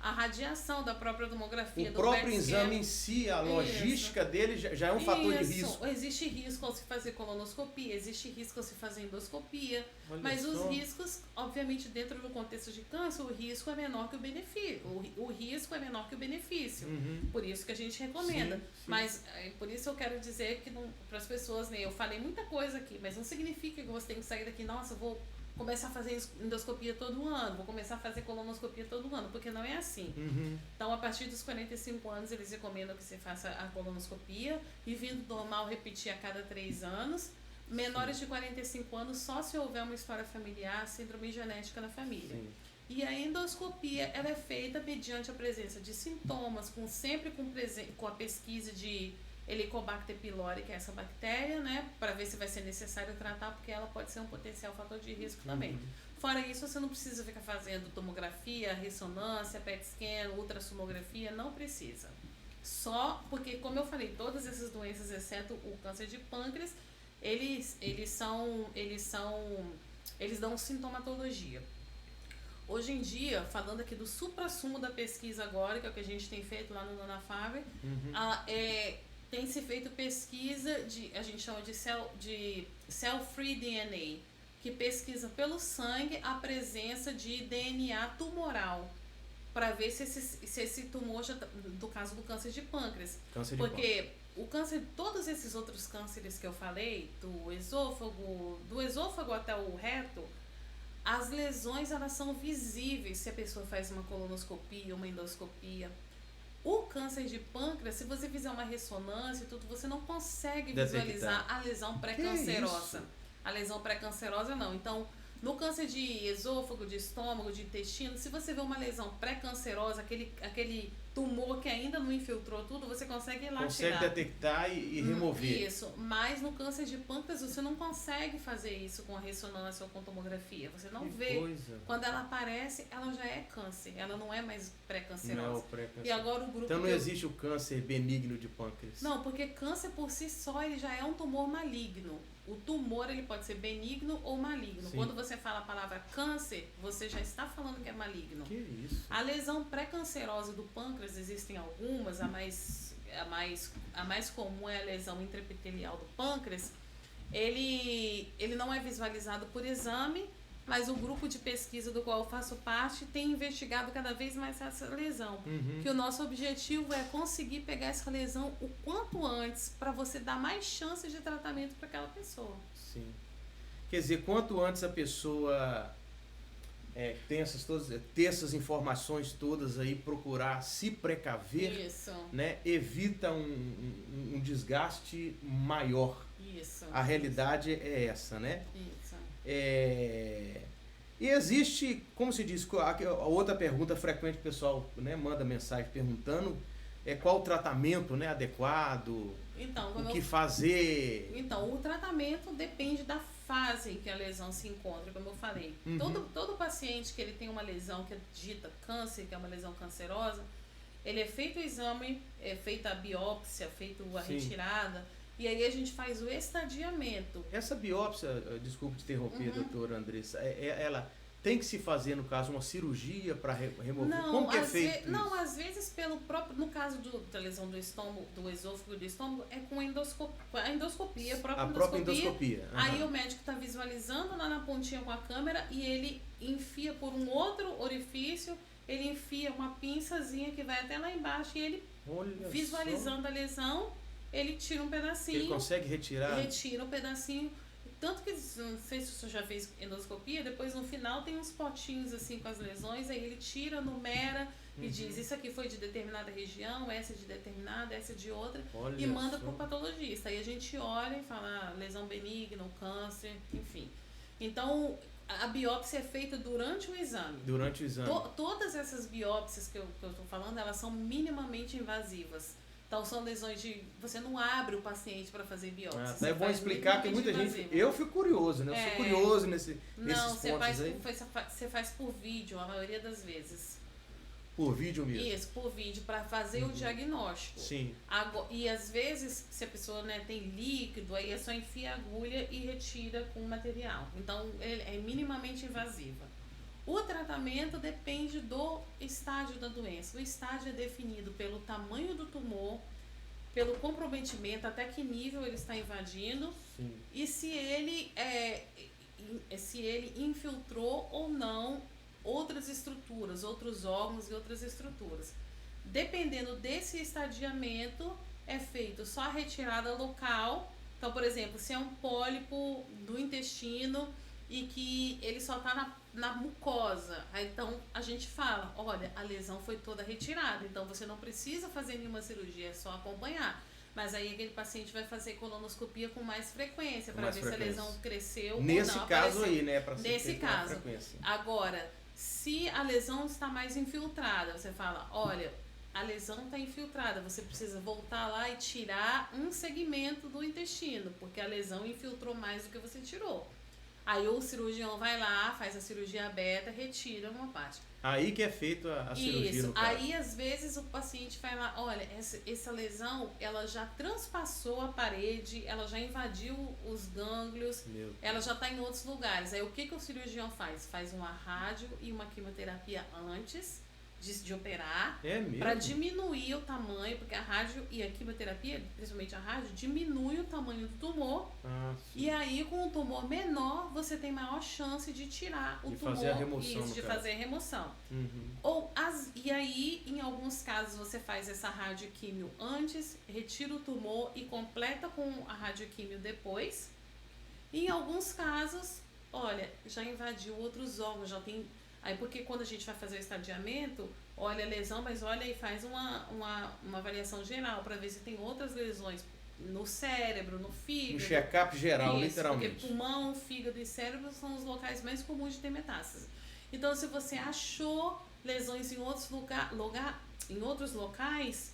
[SPEAKER 2] A radiação da própria tomografia,
[SPEAKER 1] o próprio exame em si, a logística dele já é um fator de risco.
[SPEAKER 2] Existe risco ao se fazer colonoscopia, existe risco ao se fazer endoscopia, mas os riscos, obviamente, dentro do contexto de câncer, o risco é menor que o benefício. O risco é menor que o benefício. Por isso que a gente recomenda. Sim. Mas por isso eu quero dizer que para as pessoas, né, eu falei muita coisa aqui, mas não significa que você tem que sair daqui, nossa, eu vou começar a fazer endoscopia todo ano, vou começar a fazer colonoscopia todo ano, porque não é assim. Então, a partir dos 45 anos, eles recomendam que você faça a colonoscopia, e vindo normal, repetir a cada 3 anos. Menores de 45 anos, só se houver uma história familiar, síndrome genética na família. Sim. E a endoscopia, ela é feita mediante a presença de sintomas, sempre com a pesquisa de Helicobacter pylori, que é essa bactéria, né? Para ver se vai ser necessário tratar, porque ela pode ser um potencial fator de risco também. Fora isso, você não precisa ficar fazendo tomografia, ressonância, PET scan, ultrassonografia, não precisa. Só porque, como eu falei, todas essas doenças, exceto o câncer de pâncreas, eles dão sintomatologia. Hoje em dia, falando aqui do suprassumo da pesquisa agora, que é o que a gente tem feito lá no Dana-Farber, tem se feito pesquisa a gente chama de cell-free DNA, que pesquisa pelo sangue a presença de DNA tumoral, para ver se esse tumor já, do caso do câncer de pâncreas. Porque o câncer, todos esses outros cânceres que eu falei, do esôfago até o reto, as lesões, elas são visíveis se a pessoa faz uma colonoscopia, uma endoscopia. O câncer de pâncreas, se você fizer uma ressonância e tudo, você não consegue visualizar a lesão pré-cancerosa. A lesão pré-cancerosa não. Então, no câncer de esôfago, de estômago, de intestino, se você vê uma lesão pré-cancerosa, aquele tumor que ainda não infiltrou tudo, você consegue ir lá tirar.
[SPEAKER 1] Consegue detectar e remover.
[SPEAKER 2] Isso, mas no câncer de pâncreas você não consegue fazer isso com a ressonância ou com tomografia. Você não vê. Quando ela aparece, ela já é câncer, ela não é mais pré-cancerosa.
[SPEAKER 1] Não é o pré-canceroso.
[SPEAKER 2] E agora o grupo
[SPEAKER 1] então não existe o câncer benigno de pâncreas.
[SPEAKER 2] Não, porque câncer por si só ele já é um tumor maligno. O tumor ele pode ser benigno ou maligno. Sim. Quando você fala a palavra câncer, você já está falando que é maligno.
[SPEAKER 1] Que isso?
[SPEAKER 2] A lesão pré-cancerosa do pâncreas, existem algumas, a mais comum é a lesão intraepitelial do pâncreas. Ele não é visualizado por exame, mas o grupo de pesquisa do qual eu faço parte tem investigado cada vez mais essa lesão. Que o nosso objetivo é conseguir pegar essa lesão o quanto antes, para você dar mais chances de tratamento para aquela pessoa.
[SPEAKER 1] Sim. Quer dizer, quanto antes a pessoa ter essas informações todas aí, procurar se precaver,
[SPEAKER 2] Isso.
[SPEAKER 1] né? Evita um desgaste maior.
[SPEAKER 2] Isso.
[SPEAKER 1] A realidade é essa, né?
[SPEAKER 2] Isso.
[SPEAKER 1] E existe, como se diz, a outra pergunta frequente, o pessoal, né, manda mensagem perguntando qual o tratamento, né, adequado,
[SPEAKER 2] então,
[SPEAKER 1] o que fazer.
[SPEAKER 2] Então, o tratamento depende da fase em que a lesão se encontra, como eu falei. Todo paciente que ele tem uma lesão que é dita câncer, que é uma lesão cancerosa, ele é feito o exame, é feita a biópsia, feita a retirada, e aí a gente faz o estadiamento.
[SPEAKER 1] Essa biópsia, desculpe te interromper, doutora Andressa, ela tem que se fazer, no caso, uma cirurgia para remover?
[SPEAKER 2] Não,
[SPEAKER 1] como que é feito isso?
[SPEAKER 2] Não, às vezes pelo próprio, no caso da lesão do estômago, do esôfago e do estômago, é com a endoscopia, a própria endoscopia. Aí o médico está visualizando lá na pontinha com a câmera e ele enfia por um outro orifício, ele enfia uma pinçazinha que vai até lá embaixo e ele, visualizando a lesão, ele tira um pedacinho.
[SPEAKER 1] Ele consegue retirar?
[SPEAKER 2] Retira um pedacinho. Tanto que, não sei se você já fez endoscopia, depois no final tem uns potinhos assim com as lesões, aí ele tira, numera e diz, isso aqui foi de determinada região, essa é de determinada, essa é de outra, e manda para o patologista. Aí a gente olha e fala, lesão benigna, câncer, enfim. Então, a biópsia é feita durante o exame.
[SPEAKER 1] Durante o exame.
[SPEAKER 2] Todas essas biópsias que eu estou falando, elas são minimamente invasivas. Então, são lesões de... Você não abre o paciente para fazer biópsia.
[SPEAKER 1] É bom explicar que muita gente... Eu fico curioso, né? Eu sou curioso nesses pontos aí.
[SPEAKER 2] Você faz por vídeo, a maioria das vezes.
[SPEAKER 1] Por vídeo mesmo?
[SPEAKER 2] Isso, por vídeo, para fazer o diagnóstico.
[SPEAKER 1] Sim.
[SPEAKER 2] E às vezes, se a pessoa, né, tem líquido, aí é só enfia a agulha e retira com o material. Então, é minimamente invasiva. O tratamento depende do estágio da doença. O estágio é definido pelo tamanho do tumor, pelo comprometimento, até que nível ele está invadindo.
[SPEAKER 1] Sim.
[SPEAKER 2] E se ele infiltrou ou não outras estruturas, outros órgãos e outras estruturas. Dependendo desse estadiamento, é feito só a retirada local. Então, por exemplo, se é um pólipo do intestino e que ele só está na mucosa, aí, então a gente fala, olha, a lesão foi toda retirada, então você não precisa fazer nenhuma cirurgia, é só acompanhar. Mas aí aquele paciente vai fazer colonoscopia com mais frequência para ver se a lesão cresceu ou não.
[SPEAKER 1] Nesse caso aí, né?
[SPEAKER 2] Nesse caso. Agora, se a lesão está mais infiltrada, você fala, olha, a lesão está infiltrada, você precisa voltar lá e tirar um segmento do intestino, porque a lesão infiltrou mais do que você tirou. Aí o cirurgião vai lá, faz a cirurgia aberta, retira uma parte.
[SPEAKER 1] Aí que é feito a cirurgia, no caso.
[SPEAKER 2] Aí às vezes o paciente vai lá, olha, essa lesão, ela já transpassou a parede, ela já invadiu os gânglios, ela já está em outros lugares. Aí o que o cirurgião faz? Faz uma rádio e uma quimioterapia antes de operar, para diminuir o tamanho, porque a rádio e a quimioterapia, principalmente a rádio, diminui o tamanho do tumor. E aí, com o tumor menor, você tem maior chance de tirar o tumor.
[SPEAKER 1] Fazer a remoção,
[SPEAKER 2] de fazer a remoção. E aí, em alguns casos, você faz essa radioquímio antes, retira o tumor e completa com a radioquímio depois. E em alguns casos, olha, já invadiu outros órgãos, já tem... Aí, porque quando a gente vai fazer o estadiamento, olha a lesão, mas olha e faz uma avaliação geral para ver se tem outras lesões no cérebro, no fígado.
[SPEAKER 1] Um check-up geral, literalmente.
[SPEAKER 2] Porque pulmão, fígado e cérebro são os locais mais comuns de ter metástase. Então, se você achou lesões em outros locais,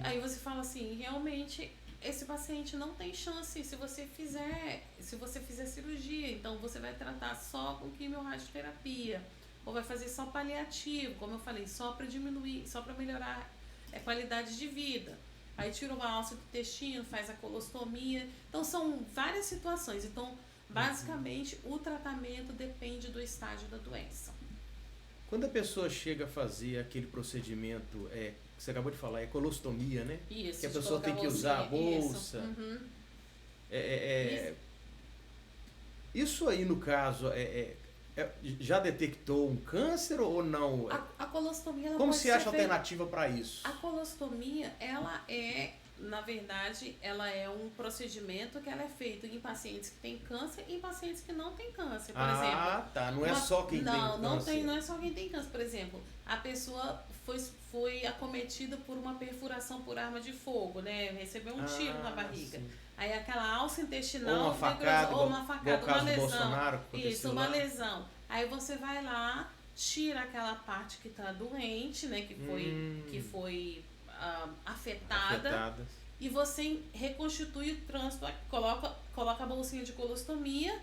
[SPEAKER 2] aí você fala assim, realmente esse paciente não tem chance se você fizer cirurgia. Então, você vai tratar só com quimiorradioterapia. Ou vai fazer só paliativo, como eu falei, só para diminuir, só para melhorar a qualidade de vida. Aí tira uma alça do intestino, faz a colostomia. Então, são várias situações. Então, basicamente, o tratamento depende do estágio da doença.
[SPEAKER 1] Quando a pessoa chega a fazer aquele procedimento, que você acabou de falar, é colostomia, né?
[SPEAKER 2] Isso,
[SPEAKER 1] que a pessoa tem que usar a bolsa. Isso aí, no caso, já detectou um câncer ou não?
[SPEAKER 2] A colostomia, ela
[SPEAKER 1] Como
[SPEAKER 2] pode
[SPEAKER 1] se acha alternativa para isso?
[SPEAKER 2] A colostomia, ela é na verdade, ela é um procedimento que ela é feito em pacientes que têm câncer e em pacientes que não têm câncer. Por exemplo,
[SPEAKER 1] tá. Não é só quem tem câncer.
[SPEAKER 2] Não é só quem tem câncer. Por exemplo, a pessoa foi acometida por uma perfuração por arma de fogo, né? Recebeu um tiro na barriga. Sim. Aí aquela alça intestinal...
[SPEAKER 1] Ou uma facada,
[SPEAKER 2] uma lesão.
[SPEAKER 1] Bolsonaro,
[SPEAKER 2] isso, uma lesão. Aí você vai lá, tira aquela parte que está doente, né? Que foi afetada. E você reconstitui o trânsito, coloca a bolsinha de colostomia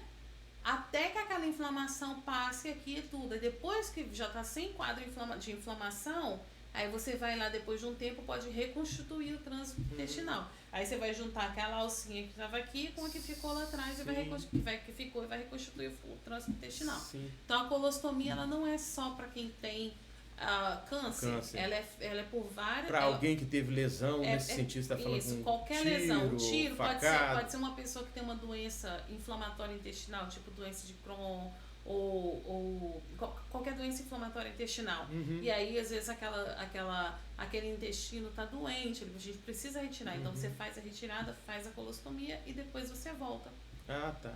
[SPEAKER 2] até que aquela inflamação passe aqui e tudo. E depois que já está sem quadro de inflamação, aí você vai lá, depois de um tempo, pode reconstituir o trânsito intestinal. Aí você vai juntar aquela alcinha que estava aqui com a que ficou lá atrás e vai reconstituir o trânsito intestinal. Sim. Então a colostomia ela não é só para quem tem câncer. Ela é por várias...
[SPEAKER 1] Para alguém que teve lesão, nesse sentido, você está falando
[SPEAKER 2] isso, qualquer lesão. Tiro, pode ser uma pessoa que tem uma doença inflamatória intestinal, tipo doença de Crohn, ou qualquer doença inflamatória intestinal. E aí, às vezes, aquele intestino está doente, a gente precisa retirar. Então, você faz a retirada, faz a colostomia e depois você volta.
[SPEAKER 1] Ah, tá.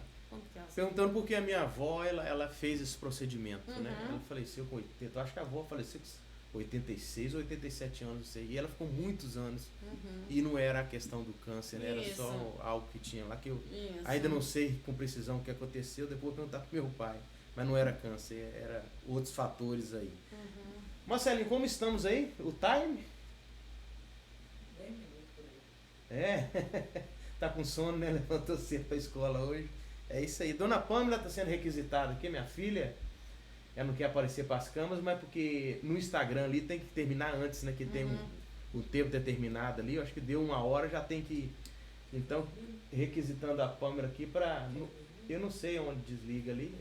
[SPEAKER 1] Perguntando porque a minha avó, ela fez esse procedimento, né? Ela faleceu com 80, eu acho que a avó faleceu com 86 ou 87 anos, não sei. E ela ficou muitos anos. E não era a questão do câncer, né? Era só algo que tinha lá, que eu ainda não sei com precisão o que aconteceu, depois eu vou perguntar pro meu pai. Mas não era câncer, era outros fatores aí. Marcelinho, como estamos aí? O time? Tá com sono, né? Levantou cedo pra escola hoje. É isso aí. Dona Pâmela está sendo requisitada aqui, minha filha. Ela não quer aparecer para as câmeras, mas porque no Instagram ali tem que terminar antes, né? Que tem o tempo determinado ali. Eu acho que deu 1 hora, já tem que... Então, requisitando a Pâmela aqui para... Eu não sei onde desliga ali.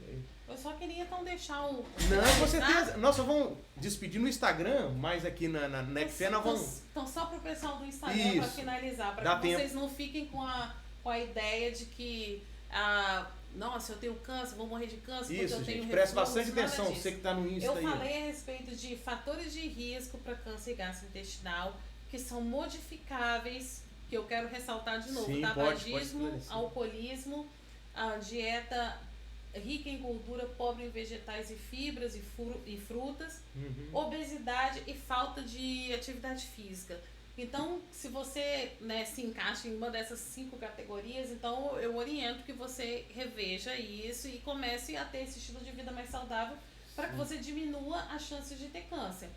[SPEAKER 2] Eu só queria então deixar o...
[SPEAKER 1] Não, com certeza. Nós só vamos despedir no Instagram, mas aqui na NECFé nós vamos...
[SPEAKER 2] Então, só para o pessoal do Instagram, para finalizar, para que vocês não fiquem com a ideia de que... nossa, eu tenho câncer, vou morrer de câncer porque eu tenho
[SPEAKER 1] gente, presta bastante atenção, você que está no Insta
[SPEAKER 2] aí. Eu falei a respeito de fatores de risco para câncer gastrointestinal, que são modificáveis, que eu quero ressaltar de novo. Tabagismo, alcoolismo, a dieta rica em gordura, pobre em vegetais e fibras e frutas, obesidade e falta de atividade física. Então, se você se encaixa em uma dessas 5 categorias, então eu oriento que você reveja isso e comece a ter esse estilo de vida mais saudável para que você diminua as chances de ter câncer.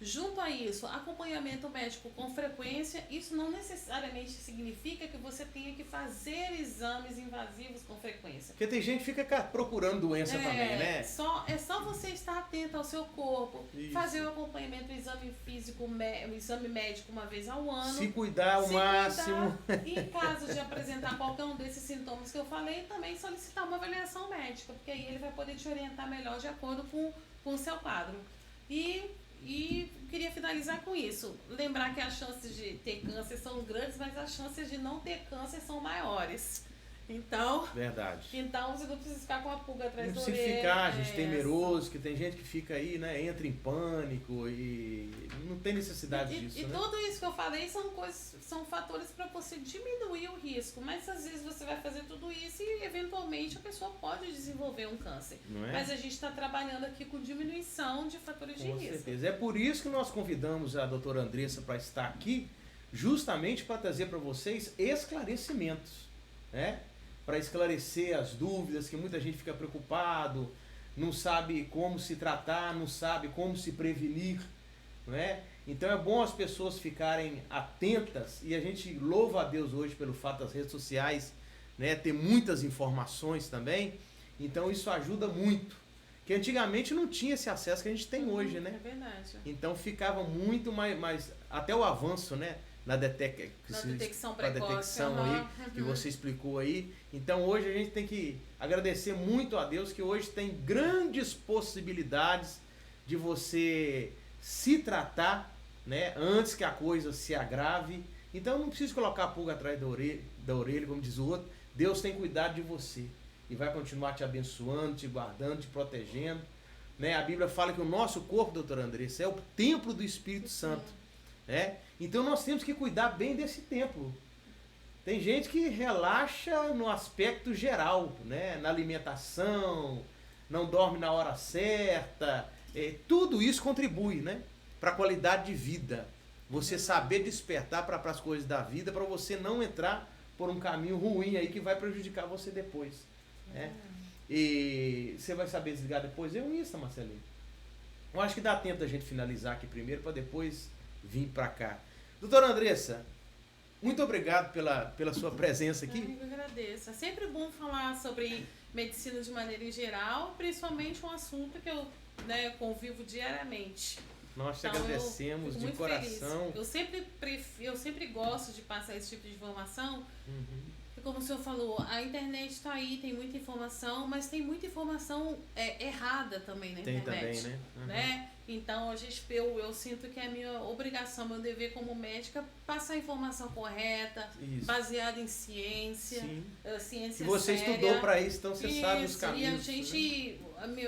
[SPEAKER 2] Junto a isso, acompanhamento médico com frequência, isso não necessariamente significa que você tenha que fazer exames invasivos com frequência.
[SPEAKER 1] Porque tem gente que fica procurando doença também, né?
[SPEAKER 2] É só você estar atento ao seu corpo, fazer o acompanhamento, o exame físico, o exame médico uma vez ao ano.
[SPEAKER 1] Se cuidar ao máximo.
[SPEAKER 2] E em caso de apresentar qualquer um desses sintomas que eu falei, também solicitar uma avaliação médica, porque aí ele vai poder te orientar melhor de acordo com o seu quadro. E queria finalizar com isso. Lembrar que as chances de ter câncer são grandes, mas as chances de não ter câncer são maiores. Então,
[SPEAKER 1] verdade.
[SPEAKER 2] Então você não precisa ficar com a pulga atrás da orelha.
[SPEAKER 1] Não precisa ficar, gente, temeroso, que tem gente que fica aí, né, entra em pânico e não tem necessidade disso.
[SPEAKER 2] E tudo isso que eu falei são fatores para você diminuir o risco, mas às vezes você vai fazer tudo isso e eventualmente a pessoa pode desenvolver um câncer.
[SPEAKER 1] Não é?
[SPEAKER 2] Mas a gente está trabalhando aqui com diminuição de fatores de risco. Com
[SPEAKER 1] certeza. É por isso que nós convidamos a doutora Andressa para estar aqui, justamente para trazer para vocês esclarecimentos, né? Para esclarecer as dúvidas, que muita gente fica preocupado, não sabe como se tratar, não sabe como se prevenir, não é? Então é bom as pessoas ficarem atentas, e a gente louva a Deus hoje pelo fato das redes sociais, né, ter muitas informações também, então isso ajuda muito, que antigamente não tinha esse acesso que a gente tem hoje, né?
[SPEAKER 2] É verdade.
[SPEAKER 1] Então ficava muito mais até o avanço, né? Na detecção precoce, aí, que você explicou aí. Então hoje a gente tem que agradecer muito a Deus que hoje tem grandes possibilidades de você se tratar, né, antes que a coisa se agrave. Então não precisa colocar a pulga atrás da orelha, como diz o outro. Deus tem cuidado de você e vai continuar te abençoando, te guardando, te protegendo, né? A Bíblia fala que o nosso corpo, doutora Andressa, é o templo do Espírito Santo, né? Então nós temos que cuidar bem desse tempo. Tem gente que relaxa no aspecto geral, né? Na alimentação, não dorme na hora certa. Tudo isso contribui, né? Para a qualidade de vida. Você saber despertar para as coisas da vida, para você não entrar por um caminho ruim aí que vai prejudicar você depois. Né? E você vai saber desligar depois? Eu isso, Marcelinho. Eu acho que dá tempo da gente finalizar aqui primeiro para depois vir para cá. Doutora Andressa, muito obrigado pela sua presença aqui.
[SPEAKER 2] Eu agradeço. É sempre bom falar sobre medicina de maneira em geral, principalmente um assunto que eu convivo diariamente.
[SPEAKER 1] Nós te agradecemos de coração.
[SPEAKER 2] Eu sempre gosto de passar esse tipo de informação. Como o senhor falou, a internet está aí, tem muita informação, mas tem muita informação errada também na internet.
[SPEAKER 1] Tem também,
[SPEAKER 2] né? Então, eu sinto que é a minha obrigação, meu dever como médica, passar a informação correta, baseada em ciência, ciência
[SPEAKER 1] e você
[SPEAKER 2] séria.
[SPEAKER 1] Estudou para isso, então você sabe os caminhos.
[SPEAKER 2] E a gente,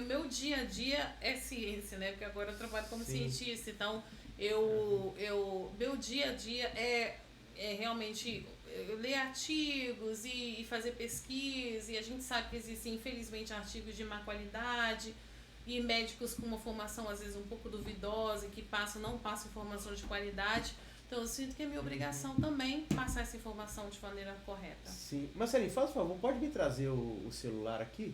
[SPEAKER 2] meu dia a dia é ciência, né? Porque agora eu trabalho como cientista, então meu dia a dia é realmente ler artigos e fazer pesquisa, e a gente sabe que existem, infelizmente, artigos de má qualidade e médicos com uma formação às vezes um pouco duvidosa, que não passam informação de qualidade. Então eu sinto que é minha obrigação também passar essa informação de maneira correta.
[SPEAKER 1] Sim. Marcelinho, faz favor, pode me trazer o celular aqui?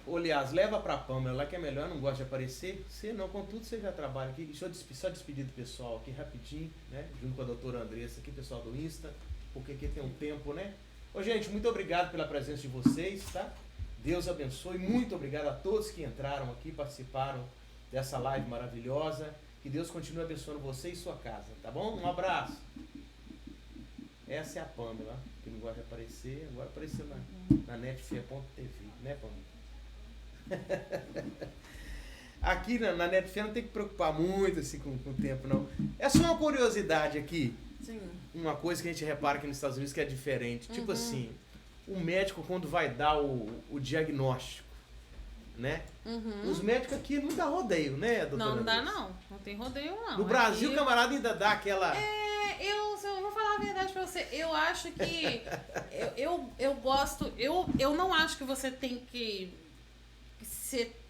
[SPEAKER 1] Aliás, leva pra Pâmela lá que é melhor, não gosta de aparecer. Você não, contudo, você já trabalha aqui. Deixa eu só despedir do pessoal aqui rapidinho, né? Junto com a doutora Andressa aqui, pessoal do Insta, porque aqui tem um tempo, né? Ô, gente, muito obrigado pela presença de vocês, tá? Deus abençoe. Muito obrigado a todos que entraram aqui, participaram dessa live maravilhosa. Que Deus continue abençoando você e sua casa, tá bom? Um abraço. Essa é a Pâmela, que não gosta de aparecer. Agora apareceu na netfé.tv, né, Pâmela? Aqui na Netfé não tem que preocupar muito assim, com o tempo, não. É só uma curiosidade aqui.
[SPEAKER 2] Sim.
[SPEAKER 1] Uma coisa que a gente repara aqui nos Estados Unidos que é diferente. Tipo assim, o médico quando vai dar o diagnóstico, né? Os médicos aqui não dá rodeio, né, doutora?
[SPEAKER 2] Não dá não. Não tem rodeio não.
[SPEAKER 1] No Brasil, o camarada ainda dá aquela...
[SPEAKER 2] Eu vou falar a verdade pra você. Eu acho que... eu gosto... Eu não acho que você tem que...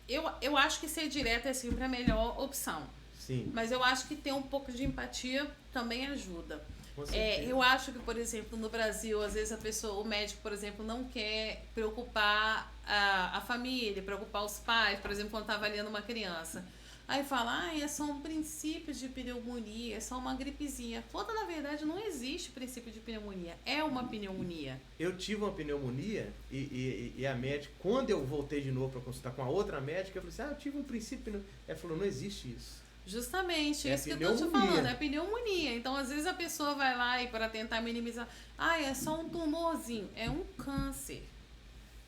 [SPEAKER 2] Eu acho que ser direto é sempre a melhor opção.
[SPEAKER 1] Sim.
[SPEAKER 2] Mas eu acho que ter um pouco de empatia também ajuda.
[SPEAKER 1] Eu
[SPEAKER 2] acho que, por exemplo, no Brasil, às vezes o médico, por exemplo, não quer preocupar a família, preocupar os pais, por exemplo, quando está avaliando uma criança. Aí fala, é só um princípio de pneumonia, é só uma gripezinha. Quando, na verdade, não existe princípio de pneumonia, é uma pneumonia.
[SPEAKER 1] Eu tive uma pneumonia e a médica, quando eu voltei de novo para consultar com a outra médica, eu falei assim, eu tive um princípio... Ela falou, não existe isso.
[SPEAKER 2] Justamente, isso que eu tô te falando, é pneumonia. Então, às vezes a pessoa vai lá e para tentar minimizar, é só um tumorzinho, é um câncer.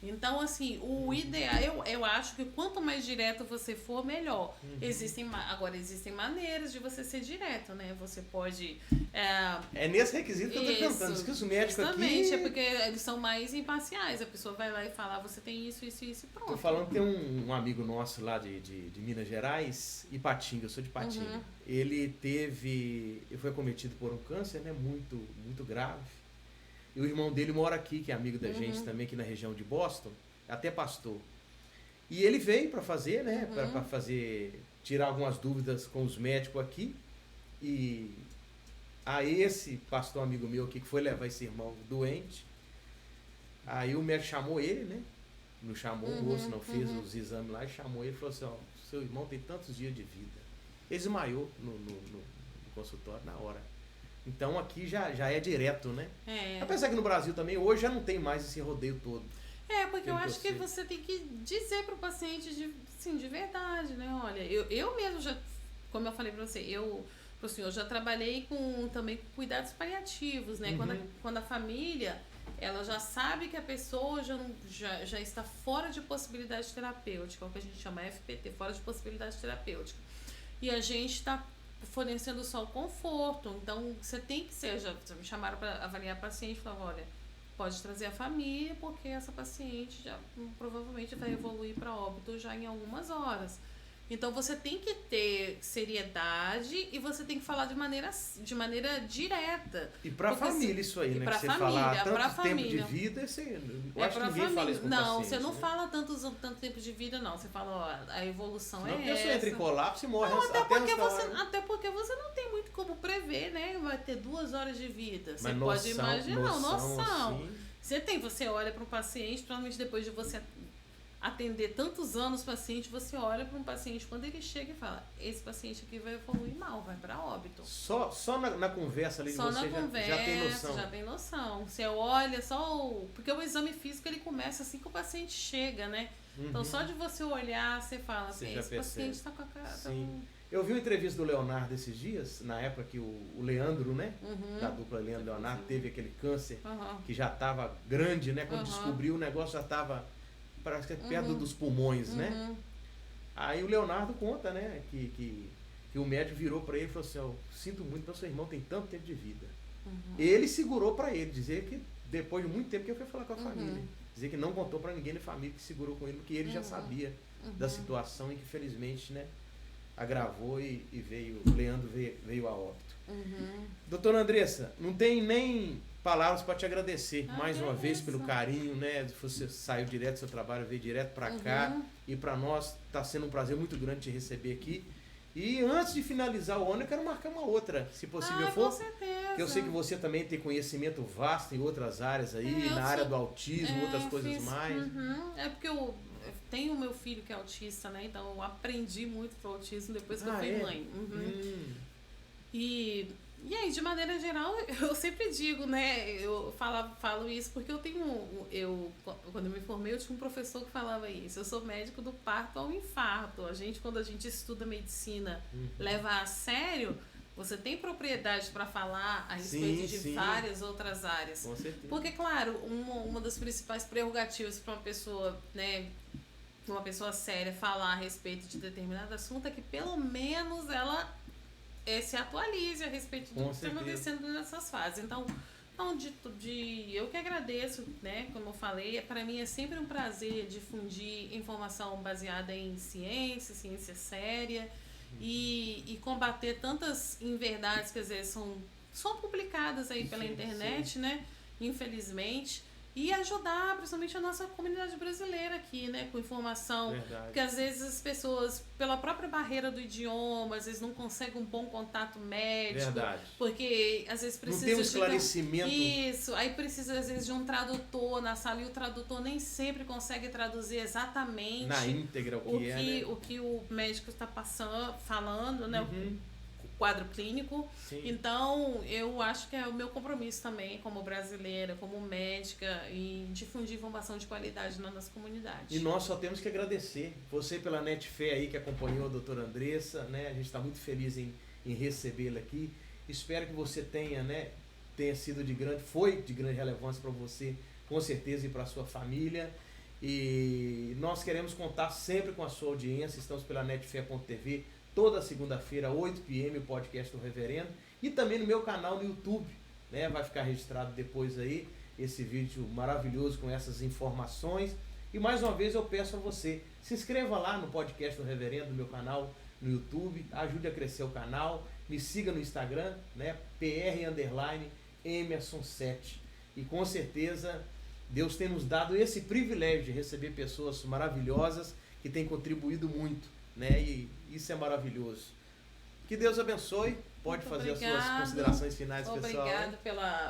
[SPEAKER 2] Então, assim, o ideal, eu acho que quanto mais direto você for, melhor. Agora, existem maneiras de você ser direto, né? Você pode...
[SPEAKER 1] É nesse requisito que eu tô tentando. Diz que os médicos
[SPEAKER 2] justamente,
[SPEAKER 1] aqui...
[SPEAKER 2] é porque eles são mais imparciais. A pessoa vai lá e fala, você tem isso e pronto.
[SPEAKER 1] Tô falando que tem um amigo nosso lá de Minas Gerais, Ipatinga, eu sou de Ipatinga. Ele foi acometido por um câncer, né? Muito, muito grave. E o irmão dele mora aqui, que é amigo da gente também, aqui na região de Boston, até pastor. E ele veio para fazer, né? Para tirar algumas dúvidas com os médicos aqui. E aí esse pastor amigo meu aqui que foi levar esse irmão doente, aí o médico chamou ele, né? Não chamou o moço, não fez os exames lá, e chamou ele e falou assim, seu irmão tem tantos dias de vida. Ele desmaiou no consultório na hora. Então aqui já é direto, né? Apesar que no Brasil também, hoje já não tem mais esse rodeio todo.
[SPEAKER 2] Porque eu acho que você tem que dizer pro paciente de verdade, né? Olha, eu mesmo já, como eu falei pra você, eu já trabalhei também com cuidados paliativos, né? Quando a família, ela já sabe que a pessoa já está fora de possibilidade terapêutica, é o que a gente chama FPT, fora de possibilidade terapêutica. E a gente está fornecendo só o conforto. Então, você tem que já me chamaram para avaliar a paciente e falaram, olha, pode trazer a família, porque essa paciente já provavelmente vai evoluir para óbito já em algumas horas. Então você tem que ter seriedade e você tem que falar de maneira direta.
[SPEAKER 1] E pra família isso aí, né?
[SPEAKER 2] Pra
[SPEAKER 1] que você
[SPEAKER 2] família,
[SPEAKER 1] falar tanto
[SPEAKER 2] pra
[SPEAKER 1] tempo
[SPEAKER 2] família.
[SPEAKER 1] de vida, eu acho que ninguém
[SPEAKER 2] família.
[SPEAKER 1] fala isso com
[SPEAKER 2] Não,
[SPEAKER 1] paciente,
[SPEAKER 2] você não
[SPEAKER 1] né?
[SPEAKER 2] fala tanto tempo de vida, não. Você fala, ó, a evolução
[SPEAKER 1] Não,
[SPEAKER 2] é
[SPEAKER 1] porque
[SPEAKER 2] essa.
[SPEAKER 1] a pessoa entra em colapso e morre
[SPEAKER 2] Não,
[SPEAKER 1] até
[SPEAKER 2] porque você não tem muito como prever, né? Vai ter 2 horas de vida. Você
[SPEAKER 1] Mas
[SPEAKER 2] pode imaginar, noção.
[SPEAKER 1] Assim,
[SPEAKER 2] Você olha para um paciente, provavelmente depois de você atender tantos anos o paciente, você olha para um paciente quando ele chega e fala, esse paciente aqui vai evoluir mal, vai para óbito.
[SPEAKER 1] Só na conversa ali de
[SPEAKER 2] Só
[SPEAKER 1] você
[SPEAKER 2] na conversa,
[SPEAKER 1] já tem noção.
[SPEAKER 2] Já tem noção. Você olha porque o exame físico ele começa assim que o paciente chega, né? Então só de você olhar, você fala assim, esse paciente está com a cara.
[SPEAKER 1] Sim. Eu vi uma entrevista do Leonardo esses dias, na época que o Leandro, né? Da dupla Leandro e Leonardo, teve aquele câncer que já estava grande, né? Quando descobriu, o negócio já estava perto dos pulmões, né? Aí o Leonardo conta, né? Que o médico virou para ele e falou assim, eu sinto muito, mas seu irmão tem tanto tempo de vida. Ele segurou para ele, dizer que depois de muito tempo que ele foi falar com a família. Dizer que não contou para ninguém da família que segurou com ele, porque ele já sabia da situação e que felizmente, né? Agravou e veio, o Leandro veio a óbito. Doutora Andressa, não tem nem palavras para te agradecer mais uma vez pelo carinho, né? Você saiu direto do seu trabalho, veio direto para cá e para nós está sendo um prazer muito grande te receber aqui. E antes de finalizar o ano, eu quero marcar uma outra, se possível for.
[SPEAKER 2] Com certeza.
[SPEAKER 1] Que eu sei que você também tem conhecimento vasto em outras áreas aí, na área do autismo, outras coisas mais.
[SPEAKER 2] É porque eu tenho o meu filho que é autista, né? Então eu aprendi muito pro autismo depois que eu fui mãe. E aí, de maneira geral, eu sempre digo, né? Eu falo isso porque quando eu me formei, eu tinha um professor que falava isso. Eu sou médico do parto ao infarto. Quando a gente estuda medicina, leva a sério, você tem propriedade para falar a respeito de várias outras áreas.
[SPEAKER 1] Com certeza.
[SPEAKER 2] Porque, claro, uma das principais prerrogativas para uma pessoa, né? Uma pessoa séria falar a respeito de determinado assunto é que pelo menos ela se atualize a respeito do que está acontecendo nessas fases. Então, eu que agradeço, né? Como eu falei, para mim é sempre um prazer difundir informação baseada em ciência séria e combater tantas inverdades que às vezes são publicadas aí pela internet, né? Infelizmente. E ajudar, principalmente, a nossa comunidade brasileira aqui, né? Com informação.
[SPEAKER 1] Verdade.
[SPEAKER 2] Porque às vezes as pessoas, pela própria barreira do idioma, às vezes não conseguem um bom contato médico.
[SPEAKER 1] Verdade.
[SPEAKER 2] Porque às vezes precisa
[SPEAKER 1] não tem um esclarecimento.
[SPEAKER 2] Isso. Aí precisa, às vezes, de um tradutor na sala e o tradutor nem sempre consegue traduzir exatamente
[SPEAKER 1] na íntegra
[SPEAKER 2] o que o médico está falando, né? Quadro clínico.
[SPEAKER 1] Sim.
[SPEAKER 2] Então, eu acho que é o meu compromisso também, como brasileira, como médica, em difundir informação de qualidade na nossa comunidade.
[SPEAKER 1] E nós só temos que agradecer você pela Netfé aí que acompanhou a doutora Andressa, né? A gente está muito feliz em recebê-la aqui. Espero que você tenha sido foi de grande relevância para você, com certeza, e para a sua família. E nós queremos contar sempre com a sua audiência. Estamos pela netfé.tv, toda segunda-feira, 8 p.m, o podcast do Reverendo. E também no meu canal no YouTube, né? Vai ficar registrado depois aí esse vídeo maravilhoso com essas informações. E mais uma vez eu peço a você, se inscreva lá no podcast do Reverendo, no meu canal no YouTube, ajude a crescer o canal, me siga no Instagram, né? PR_Emerson7. E com certeza Deus tem nos dado esse privilégio de receber pessoas maravilhosas que têm contribuído muito, né? E isso é maravilhoso. Que Deus abençoe. Pode
[SPEAKER 2] muito
[SPEAKER 1] fazer
[SPEAKER 2] obrigado.
[SPEAKER 1] As suas considerações finais, pessoal.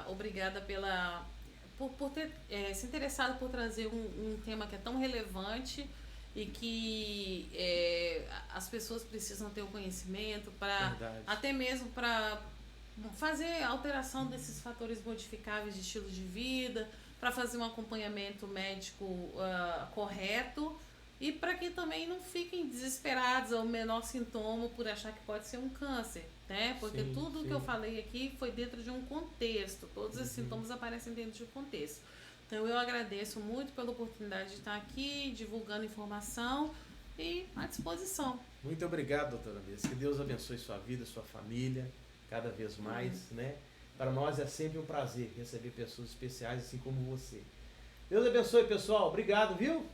[SPEAKER 2] Obrigada por ter se interessado por trazer um tema que é tão relevante e que as pessoas precisam ter o conhecimento para até mesmo para fazer alteração desses fatores modificáveis de estilo de vida, para fazer um acompanhamento médico correto. E para que também não fiquem desesperados ao menor sintoma por achar que pode ser um câncer, né? Porque tudo que eu falei aqui foi dentro de um contexto. Todos esses sintomas aparecem dentro de um contexto. Então eu agradeço muito pela oportunidade de estar aqui, divulgando informação e à disposição.
[SPEAKER 1] Muito obrigado, doutora Andressa. Que Deus abençoe sua vida, sua família, cada vez mais, né? Para nós é sempre um prazer receber pessoas especiais assim como você. Deus abençoe, pessoal. Obrigado, viu?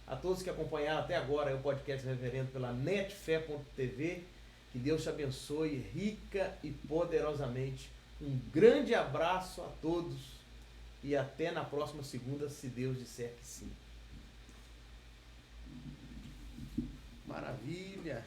[SPEAKER 1] a todos que acompanharam até agora o podcast Reverendo pela netfé.tv. Que Deus te abençoe rica e poderosamente. Um grande abraço a todos e até na próxima segunda, se Deus disser que sim. Maravilha!